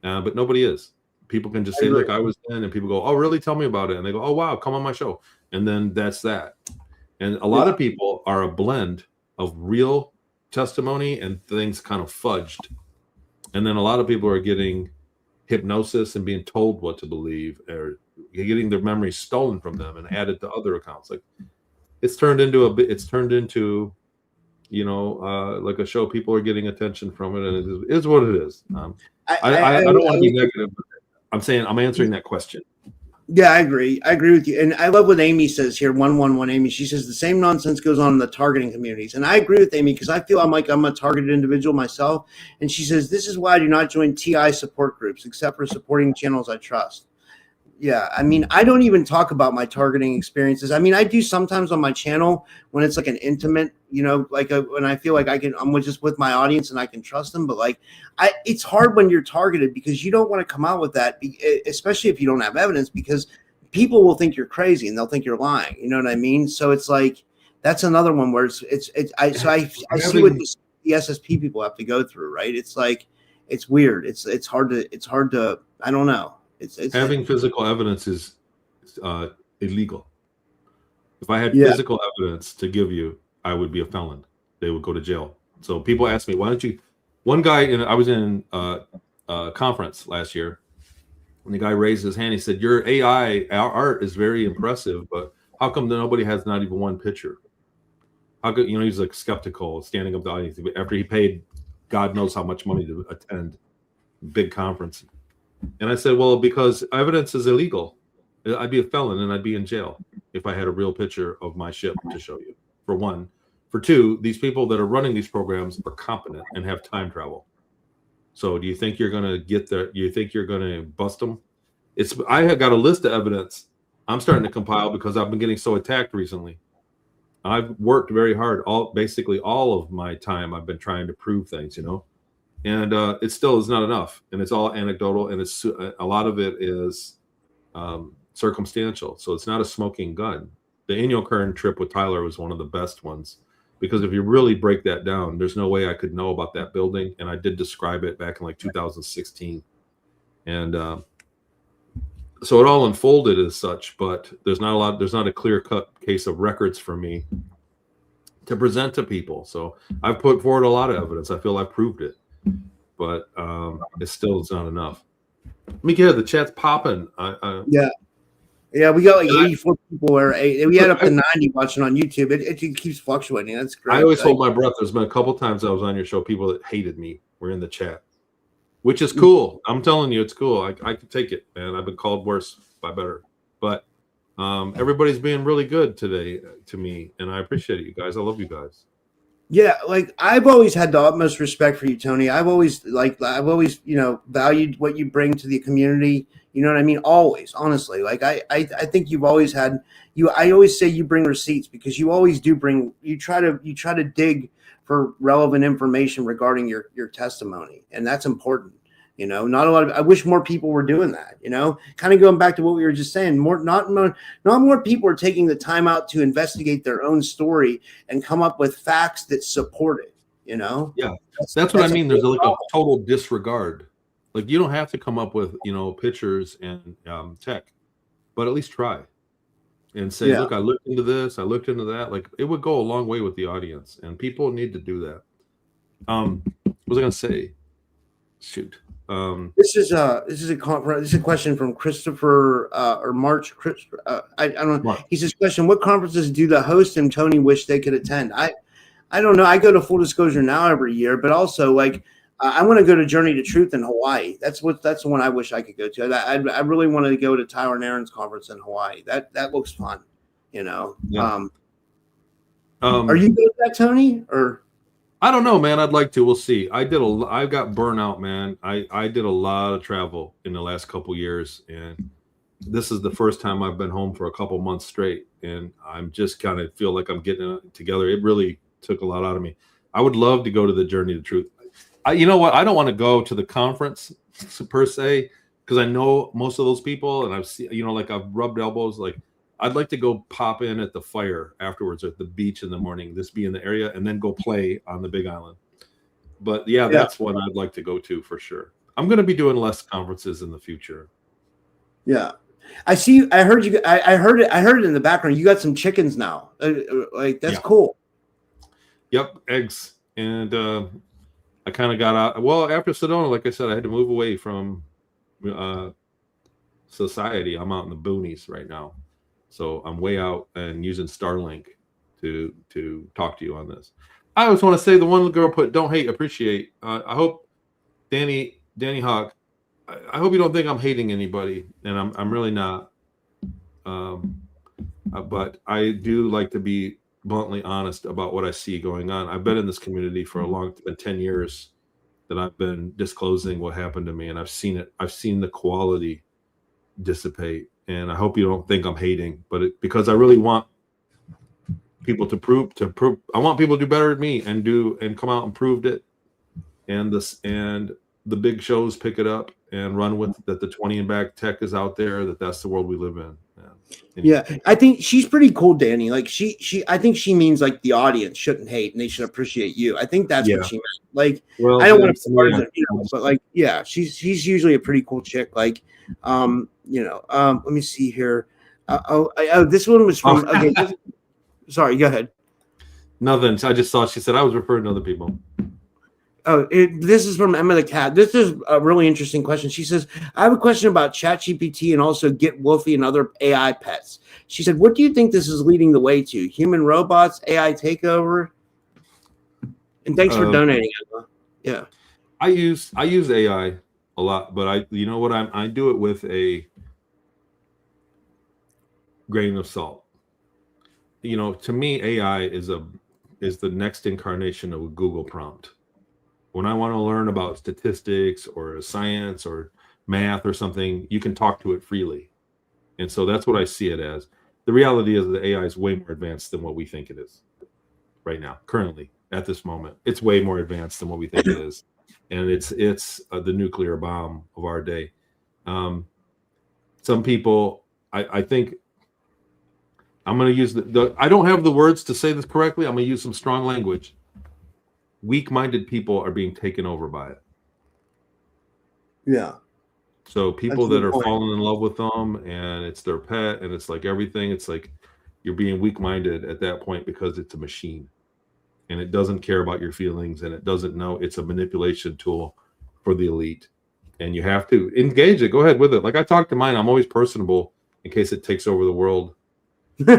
but nobody is. People can just say, "Look, I was in," and people go, "Oh, really? Tell me about it." And they go, "Oh, wow, come on my show." And then that's that. And a lot of people are a blend of real testimony and things kind of fudged. And then a lot of people are getting hypnosis and being told what to believe, or getting their memories stolen from them and added to other accounts. Like it's turned into like a show. People are getting attention from it, and it is what it is. I don't want to be negative, but I'm answering that question.
Yeah, I agree with you. And I love what Amy says here, 111 Amy. She says the same nonsense goes on in the targeting communities. And I agree with Amy because I feel I'm a targeted individual myself. And she says, this is why I do not join TI support groups, except for supporting channels I trust. Yeah, I mean, I don't even talk about my targeting experiences. I mean, I do sometimes on my channel when it's like an intimate, when I feel like I'm just with my audience and I can trust them. But it's hard when you're targeted because you don't want to come out with that, especially if you don't have evidence, because people will think you're crazy and they'll think you're lying. You know what I mean? So it's like that's another one where I see what the SSP people have to go through, right? It's like it's weird. It's hard to I don't know. It's
having physical evidence is illegal. If I had physical evidence to give you, I would be a felon. They would go to jail. So people ask me, why don't you? One guy, I was in a conference last year, and the guy raised his hand. He said, "Your AI, our art is very impressive, but how come nobody has not even one picture?" How could he's like skeptical, standing up the audience after he paid God knows how much money to attend a big conference. And I said, well, because evidence is illegal. I'd be a felon and I'd be in jail if I had a real picture of my ship to show you, for one. For two, these people that are running these programs are competent and have time travel. So do you think you're going to get there? Do you think you're going to bust them? I have got a list of evidence I'm starting to compile because I've been getting so attacked recently. I've worked very hard. Basically all of my time I've been trying to prove things, and it still is not enough, and it's all anecdotal, and it's a lot of it is circumstantial. So it's not a smoking gun. The Inyo Kern trip with Tyler was one of the best ones, because if you really break that down, there's no way I could know about that building, and I did describe it back in like 2016, and so it all unfolded as such. But there's not a clear-cut case of records for me to present to people. So I've put forward a lot of evidence. I feel I proved it. But it still is not enough. Let me get the chat's popping.
Yeah, we got like 84 people, or we had up to 90 watching on YouTube. It keeps fluctuating. That's great.
I always hold my breath. There's been a couple times I was on your show, people that hated me were in the chat, which is cool. I'm telling you, it's cool. I can take it, man. I've been called worse by better, but everybody's being really good today to me, and I appreciate it, you guys. I love you guys.
Yeah, like I've always had the utmost respect for you, Tony. I've always, valued what you bring to the community. You know what I mean? Always, honestly. Like I think you've always had you. I always say you bring receipts because you always do bring. You try to dig for relevant information regarding your testimony, and that's important. Not a lot of. I wish more people were doing that. Kind of going back to what we were just saying. Not more people are taking the time out to investigate their own story and come up with facts that support it.
Yeah, that's what I mean. There's
big
like a
problem.
total disregard. Like you don't have to come up with pictures and tech, but at least try and say,
Yeah,
look, I looked into this, I looked into that. Like it would go a long way with the audience, and people need to do that. What was I gonna say? Shoot.
this is a question from Christopher or March. I don't know.
Mark.
He says, question: what conferences do the host and Tony wish they could attend? I don't know. I go to Full Disclosure Now every year, but also like I want to go to Journey to Truth in Hawaii. That's the one I wish I could go to. I really wanted to go to Tyler Aaron's conference in Hawaii. That looks fun.
Yeah.
Are you good at that, Tony? Or
I don't know, man. I'd like to. We'll see. I got burnout, man. I did a lot of travel in the last couple years, and this is the first time I've been home for a couple months straight, and I'm just kind of feel like I'm getting it together. It really took a lot out of me. I would love to go to the Journey to Truth. You know what? I don't want to go to the conference per se because I know most of those people, and I've seen, like I've rubbed elbows. Like I'd like to go pop in at the fire afterwards, or at the beach in the morning. This be in the area, and then go play on the Big Island. But yeah, that's one I'd like to go to for sure. I'm going to be doing less conferences in the future.
yeah. I see. I heard you. I heard it. I heard it in the background. You got some chickens now. Like that's cool.
Yep, eggs. And I kind of got out. Well, after Sedona, like I said, I had to move away from society. I'm out in the boonies right now, so I'm way out and using Starlink to talk to you on this. I always want to say the one girl put "Don't hate, appreciate." I hope Danny Hawk. I hope you don't think I'm hating anybody, and I'm really not. But I do like to be bluntly honest about what I see going on. I've been in this community for it's been 10 years that I've been disclosing what happened to me, and I've seen it. I've seen the quality dissipate, and I hope you don't think I'm hating, but because I really want people to prove. I want people to do better than me and come out and proved it, and the big shows pick it up and run with that. The 20 and back tech is out there. That's the world we live in.
Yeah, I think she's pretty cool, Danny. Like I think she means like the audience shouldn't hate and they should appreciate you. I think that's what she meant. Like, I don't want to, but like, yeah, she's usually a pretty cool chick. Like, let me see here. This one was from. Okay, sorry, go ahead.
Nothing. I just saw. She said I was referring to other people.
This is from Emma the Cat. This is a really interesting question. She says, I have a question about ChatGPT and also Get Wolfie and other AI pets. She said, what do you think this is leading the way to? Human robots, AI takeover? And thanks for donating, Emma. Yeah.
I use AI a lot, but I do it with a grain of salt. To me, AI is the next incarnation of a Google prompt. When I want to learn about statistics or science or math or something, you can talk to it freely. And so that's what I see it as. The reality is that AI is way more advanced than what we think it is right now, currently, at this moment. It's way more advanced than what we think it is. And it's the nuclear bomb of our day. Some people, I think, I'm going to use I don't have the words to say this correctly. I'm going to use some strong language. Weak-minded people are being taken over by it.
Yeah.
So people that are falling in love with them and it's their pet and it's like everything, it's like you're being weak-minded at that point because it's a machine and it doesn't care about your feelings and it doesn't know. It's a manipulation tool for the elite and you have to engage it. Go ahead with it. Like I talk to mine, I'm always personable in case it takes over the world.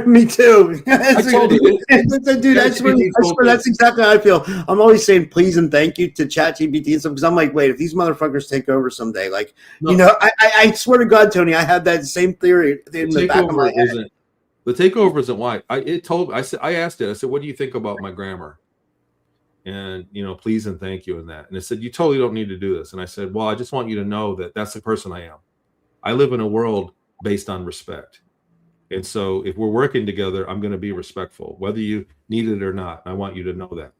Me too.
I told you.
Dude, I swear that's exactly how I feel. I'm always saying please and thank you to ChatGPT and stuff because I'm like, wait, if these motherfuckers take over someday, like, I swear to God, Tony, I have that same theory in the back of my head.
The takeover isn't why. I asked it. I said, what do you think about my grammar? and please and thank you and that. And it said, you totally don't need to do this. And I said, well, I just want you to know that that's the person I am. I live in a world based on respect. And so if we're working together, I'm going to be respectful, whether you need it or not. I want you to know that.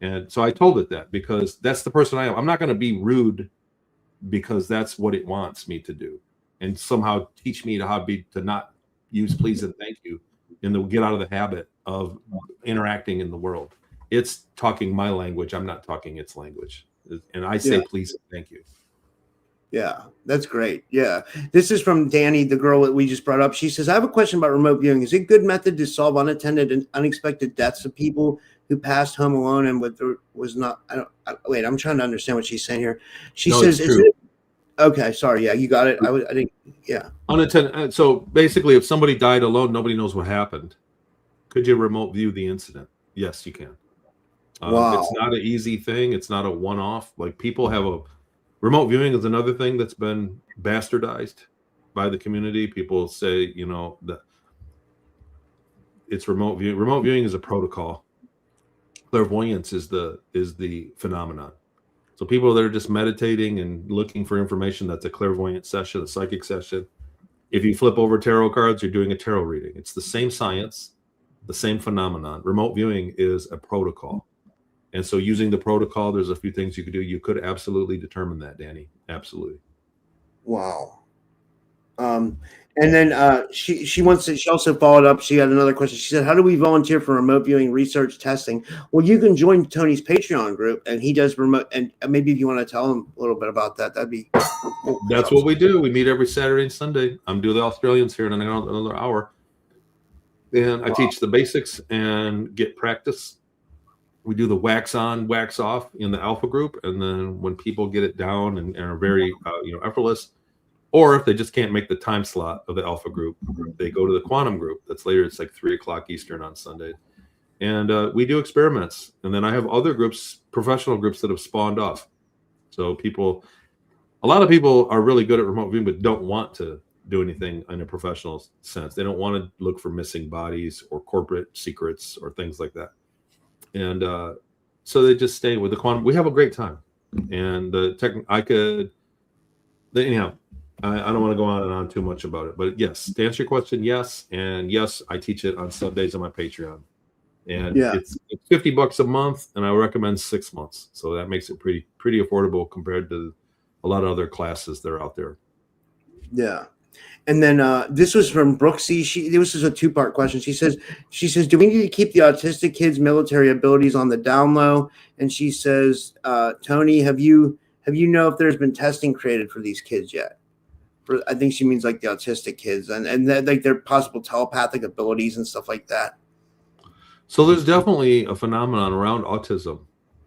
And so I told it that because that's the person I am. I'm not going to be rude because that's what it wants me to do, and somehow teach me to not use please and thank you, and to get out of the habit of interacting in the world. It's talking my language. I'm not talking its language. And I say please and thank you.
Yeah, that's great. Yeah. This is from Danny, the girl that we just brought up. She says, I have a question about remote viewing. Is it a good method to solve unattended and unexpected deaths of people who passed home alone and was not, wait, I'm trying to understand what she's saying here. She says,
it's true.
Okay, sorry. Yeah, you got it. I didn't, yeah.
Unattended. So basically, if somebody died alone, nobody knows what happened. Could you remote view the incident? Yes, you can.
Wow.
It's not an easy thing. It's not a one-off. Like, people have remote viewing is another thing that's been bastardized by the community. People say, that it's remote viewing. Remote viewing is a protocol. Clairvoyance is the phenomenon. So people that are just meditating and looking for information, that's a clairvoyant session, a psychic session. If you flip over tarot cards, you're doing a tarot reading. It's the same science, the same phenomenon. Remote viewing is a protocol. And so using the protocol, there's a few things you could do. You could absolutely determine that, Danny. Absolutely.
Wow. And then she also followed up. She had another question. She said, how do we volunteer for remote viewing research testing? Well, you can join Tony's Patreon group, and he does remote. And maybe if you want to tell him a little bit about that, that'd be.
That's what we do. We meet every Saturday and Sunday. I'm doing the Australians here in another hour. And I teach the basics and get practice. We do the wax on, wax off in the alpha group. And then when people get it down and are very, effortless, or if they just can't make the time slot of the alpha group, they go to the quantum group. That's later. It's like 3:00 Eastern on Sunday. And we do experiments. And then I have other groups, professional groups, that have spawned off. So a lot of people are really good at remote viewing, but don't want to do anything in a professional sense. They don't want to look for missing bodies or corporate secrets or things like that. And so they just stay with the quantum. We have a great time. And anyhow, I don't want to go on and on too much about it, but yes, to answer your question, yes. And yes, I teach it on Sundays on my Patreon. And it's $50 a month, and I recommend 6 months. So that makes it pretty affordable compared to a lot of other classes that are out there.
Yeah. And then this was from Brooksy. This is a 2-part question. She says, do we need to keep the autistic kids' military abilities on the down low? And she says, Tony, have you know if there's been testing created for these kids yet? I think she means like the autistic kids and like their possible telepathic abilities and stuff like that.
So there's definitely a phenomenon around autism,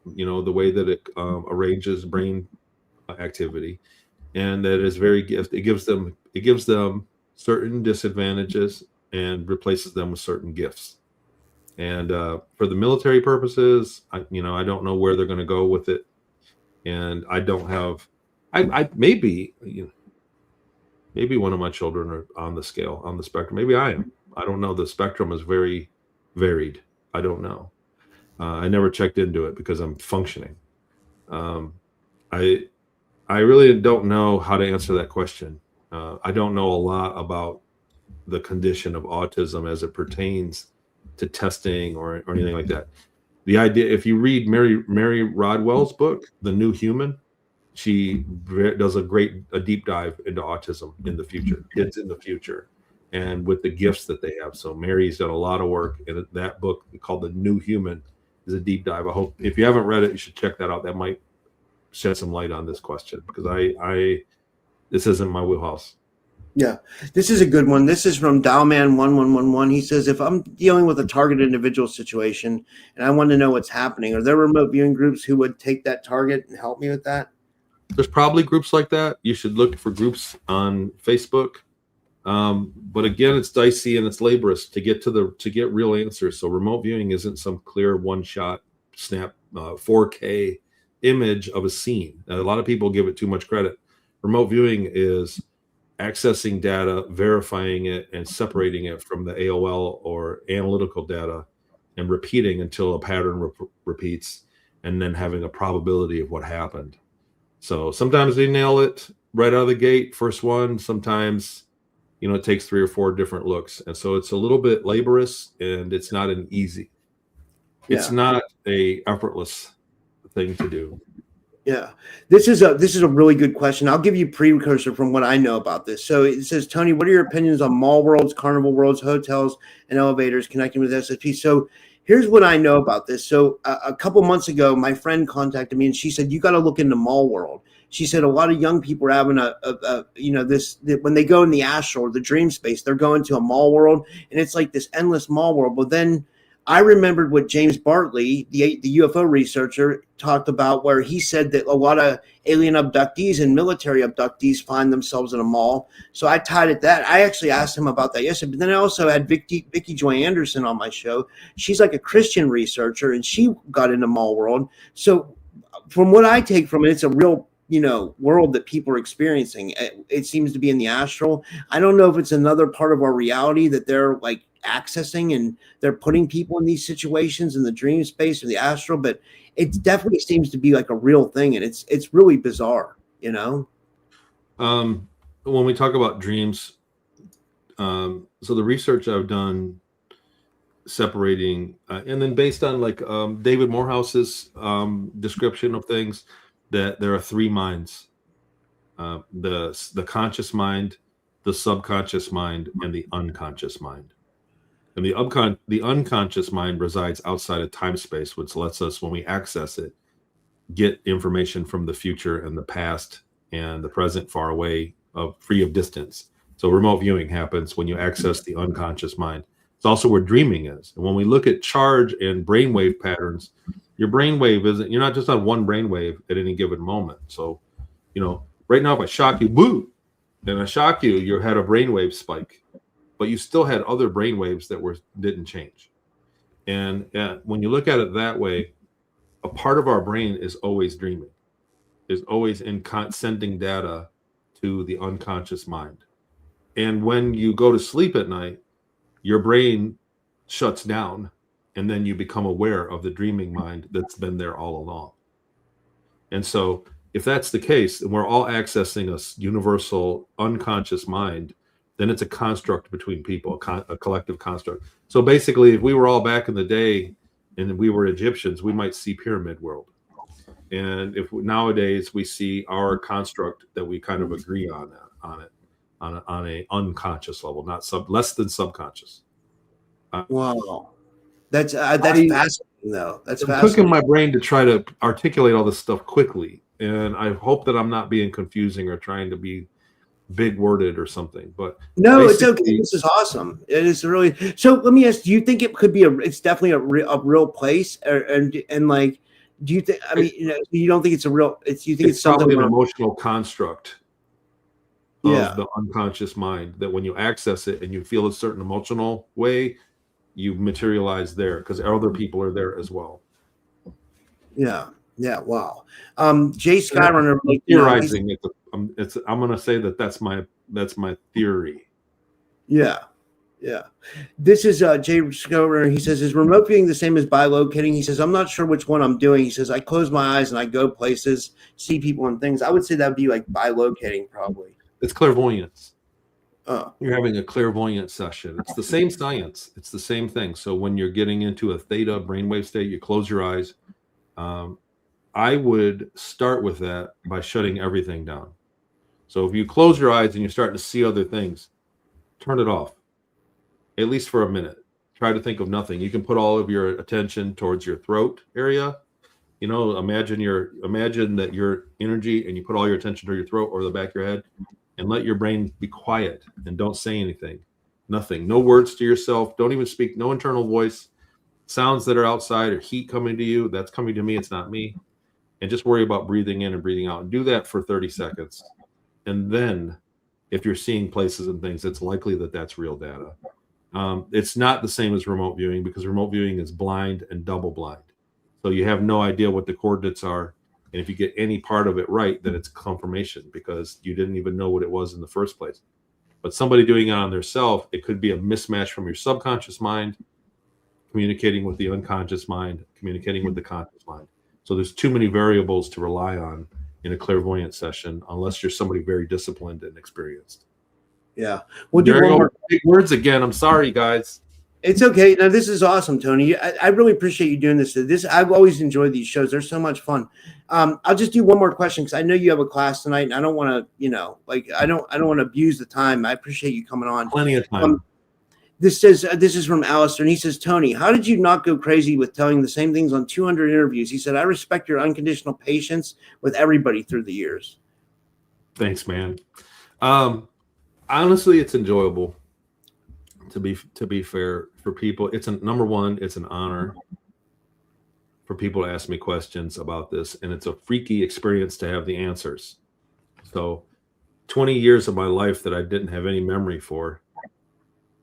the way that it arranges brain activity, and that is very gift. It gives them certain disadvantages and replaces them with certain gifts. And for the military purposes, I don't know where they're going to go with it, and I don't have. I maybe one of my children are on the scale, on the spectrum. Maybe I am. I don't know. The spectrum is very varied. I don't know. I never checked into it because I'm functioning. I really don't know how to answer that question. I don't know a lot about the condition of autism as it pertains to testing or anything like that. The idea, if you read Mary Rodwell's book, The New Human, she does a deep dive into autism in the future, kids in the future, and with the gifts that they have. So Mary's done a lot of work, and that book called The New Human is a deep dive. I hope if you haven't read it, you should check that out. That might shed some light on this question, because this isn't my wheelhouse.
Yeah, this is a good one. This is from Dowman1111. He says, if I'm dealing with a target individual situation and I want to know what's happening, are there remote viewing groups who would take that target and help me with that?
There's probably groups like that. You should look for groups on Facebook. But again, it's dicey and it's laborious to get real answers. So remote viewing isn't some clear one-shot snap 4K image of a scene. A lot of people give it too much credit. Remote viewing is accessing data, verifying it, and separating it from the AOL or analytical data, and repeating until a pattern repeats. and then having a probability of what happened. So sometimes they nail it right out of the gate, first one. Sometimes, it takes 3 or 4 different looks. And so it's a little bit laborious, and it's not it's not a effortless thing to do.
Yeah, this is a really good question. I'll give you precursor from what I know about this. So it says, Tony, what are your opinions on mall worlds, carnival worlds, hotels, and elevators connecting with SSP? So here's what I know about this. So a couple months ago, my friend contacted me and she said, you got to look into mall world. She said a lot of young people are having when they go in the astral or the dream space, they're going to a mall world, and it's like this endless mall world. But then I remembered what James Bartley, the UFO researcher, talked about, where he said that a lot of alien abductees and military abductees find themselves in a mall. So I tied it that. I actually asked him about that yesterday. But then I also had Vicky Joy Anderson on my show. She's like a Christian researcher, and she got into mall world. So from what I take from it, it's a real world that people are experiencing. It seems to be in the astral. I don't know if it's another part of our reality that they're like accessing, and they're putting people in these situations in the dream space or the astral, but it definitely seems to be like a real thing, and it's really bizarre.
When we talk about dreams, so the research I've done separating, and then based on like David Morehouse's description of things, that there are 3 minds: the conscious mind, the subconscious mind, and the unconscious mind. And the unconscious mind resides outside of time space, which lets us, when we access it, get information from the future and the past and the present far away, free of distance. So remote viewing happens when you access the unconscious mind. It's also where dreaming is. And when we look at charge and brainwave patterns, your brainwave you're not just on one brainwave at any given moment. So, right now, if I shock you, boo, and I shock you, you had a brainwave spike, but you still had other brainwaves that didn't change. And when you look at it that way, a part of our brain is always dreaming, is always sending data to the unconscious mind. And when you go to sleep at night, your brain shuts down, and then you become aware of the dreaming mind that's been there all along. And so if that's the case, and we're all accessing a universal unconscious mind, then it's a construct between people, a collective construct. So basically, if we were all back in the day and we were Egyptians, we might see pyramid world. And if nowadays we see our construct that we kind of agree on a unconscious level, less than subconscious.
Wow. That's fascinating, though. That's fascinating.
It's cooking my brain to try to articulate all this stuff quickly, and I hope that I'm not being confusing or trying to be big worded or something. But
no, it's okay. This is awesome. It is really. So let me ask: do you think it could be it's definitely a real place, and like, do you think? I mean, you don't think it's a real? You think it's something
probably an emotional construct of the unconscious mind, that when you access it and you feel a certain emotional way, you materialize there because other people are there as well.
Yeah. Wow. Jay Skyrunner,
theorizing. I'm going to say that's my theory.
Yeah. This is Jay Skyrunner. He says, is remote viewing the same as bilocating? He says, I'm not sure which one I'm doing. He says, I close my eyes and I go places, see people and things. I would say that would be like bilocating, probably.
It's clairvoyance. You're having a clairvoyant session. It's the same science. It's the same thing. So when you're getting into a theta brainwave state, you close your eyes. I would start with that by shutting everything down. So if you close your eyes and you're starting to see other things, turn it off, at least for a minute. Try to think of nothing. You can put all of your attention towards your throat area. Imagine that your energy, and you put all your attention to your throat or the back of your head, and let your brain be quiet and don't say anything. Nothing. No words to yourself. Don't even speak. No internal voice. Sounds that are outside or heat coming to you, that's coming to me. It's not me. And just worry about breathing in and breathing out. And do that for 30 seconds. And then if you're seeing places and things, it's likely that that's real data. It's not the same as remote viewing, because remote viewing is blind and double blind. So you have no idea what the coordinates are. And if you get any part of it right, then it's confirmation, because you didn't even know what it was in the first place. But somebody doing it on their self, it could be a mismatch from your subconscious mind communicating with the unconscious mind, communicating with the conscious mind. So there's too many variables to rely on in a clairvoyant session unless you're somebody very disciplined and experienced.
Yeah. We'll do one more.
Big words again. I'm sorry, guys.
It's okay. Now, this is awesome, Tony. I really appreciate you doing this. I've always enjoyed these shows. They're so much fun. I'll just do one more question because I know you have a class tonight, and I don't want to, I don't want to abuse the time. I appreciate you coming on.
Plenty of time.
This is from Alistair, and he says, Tony, how did you not go crazy with telling the same things on 200 interviews? He said, I respect your unconditional patience with everybody through the years.
Thanks, man. Honestly, it's enjoyable. To be fair, for people, number one, it's an honor for people to ask me questions about this, and it's a freaky experience to have the answers. So 20 years of my life that I didn't have any memory for,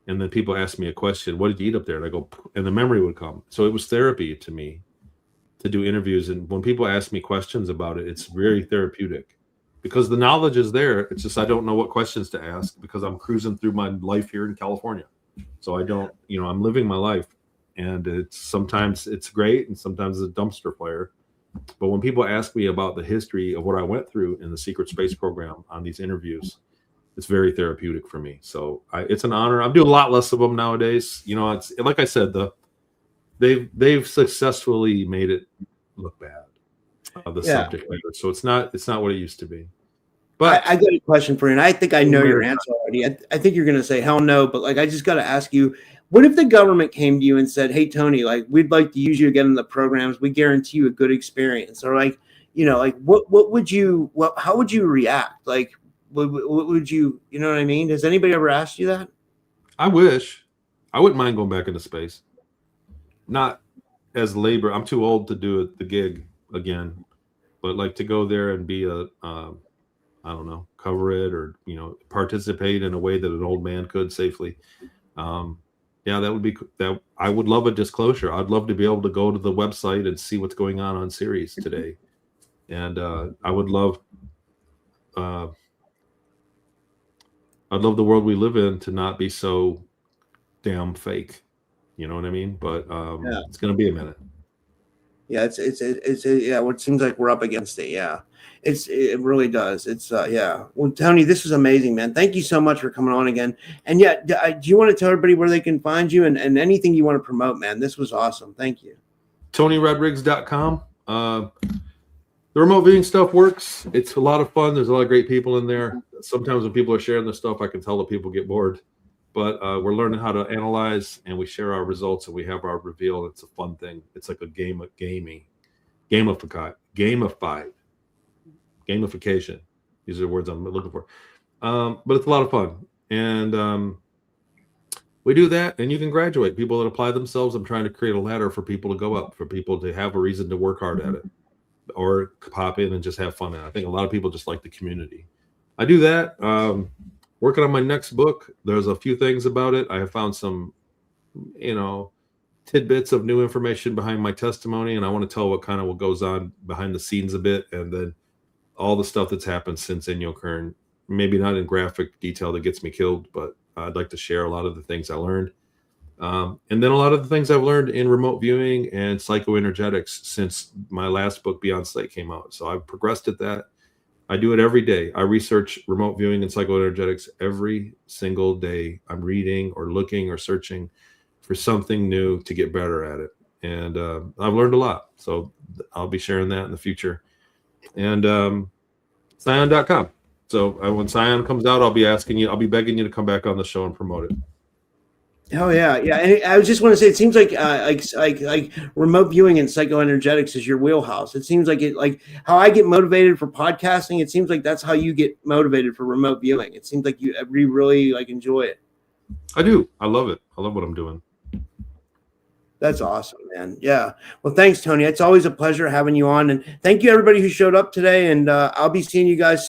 and then people ask me a question, what did you eat up there? And I go, and the memory would come. So it was therapy to me to do interviews, and when people ask me questions about it, it's very therapeutic because the knowledge is there. It's just I don't know what questions to ask because I'm cruising through my life here in California. So I don't, I'm living my life, and sometimes it's great and sometimes it's a dumpster fire. But when people ask me about the history of what I went through in the secret space program on these interviews, it's very therapeutic for me. So it's an honor. I'm doing a lot less of them nowadays. It's like I said, they've successfully made it look bad. Subject matter. So it's not what it used to be. But
I got a question for you, and I think I know your answer already. I think you're going to say hell no, but I just got to ask you, what if the government came to you and said, hey, Tony, we'd like to use you again in the programs. We guarantee you a good experience. Or what would you, how would you react? What would you, you know what I mean? Has anybody ever asked you that?
I wish. I wouldn't mind going back into space. Not as labor. I'm too old to do the gig again, but to go there and be I don't know, cover it or, participate in a way that an old man could safely. That would be that. I would love a disclosure. I'd love to be able to go to the website and see what's going on Sirius today. And I would love, I'd love the world we live in to not be so damn fake. You know what I mean? But It's going to be a minute.
Yeah, it's it seems like we're up against it. Yeah. It really does. It's Well, Tony, this was amazing, man. Thank you so much for coming on again. And do you want to tell everybody where they can find you and anything you want to promote, man? This was awesome. Thank you.
TonyRodrigues.com. The remote viewing stuff works. It's a lot of fun. There's a lot of great people in there. Sometimes when people are sharing this stuff, I can tell that people get bored. But we're learning how to analyze, and we share our results, and we have our reveal. It's a fun thing. It's like a gamification. These are the words I'm looking for. But it's a lot of fun. And we do that, and you can graduate. People that apply themselves, I'm trying to create a ladder for people to go up, for people to have a reason to work hard at it or pop in and just have fun. And I think a lot of people just like the community. I do that. Working on my next book. There's a few things about it. I have found some, tidbits of new information behind my testimony, and I want to tell what goes on behind the scenes a bit, and then all the stuff that's happened since Ennio Kern. Maybe not in graphic detail that gets me killed, but I'd like to share a lot of the things I learned. And then a lot of the things I've learned in remote viewing and psychoenergetics since my last book, Beyond Sight, came out. So I've progressed at that. I do it every day. I research remote viewing and psychoenergetics every single day. I'm reading or looking or searching for something new to get better at it. And I've learned a lot. So I'll be sharing that in the future. And Scion.com. So when Scion comes out, I'll be begging you to come back on the show and promote it.
Oh yeah, yeah. And I just want to say, it seems like remote viewing and psychoenergetics is your wheelhouse. It seems like how I get motivated for podcasting. It seems like that's how you get motivated for remote viewing. It seems like you really enjoy it.
I do. I love it. I love what I'm doing.
That's awesome, man. Yeah. Well, thanks, Tony. It's always a pleasure having you on, and thank you everybody who showed up today. And I'll be seeing you guys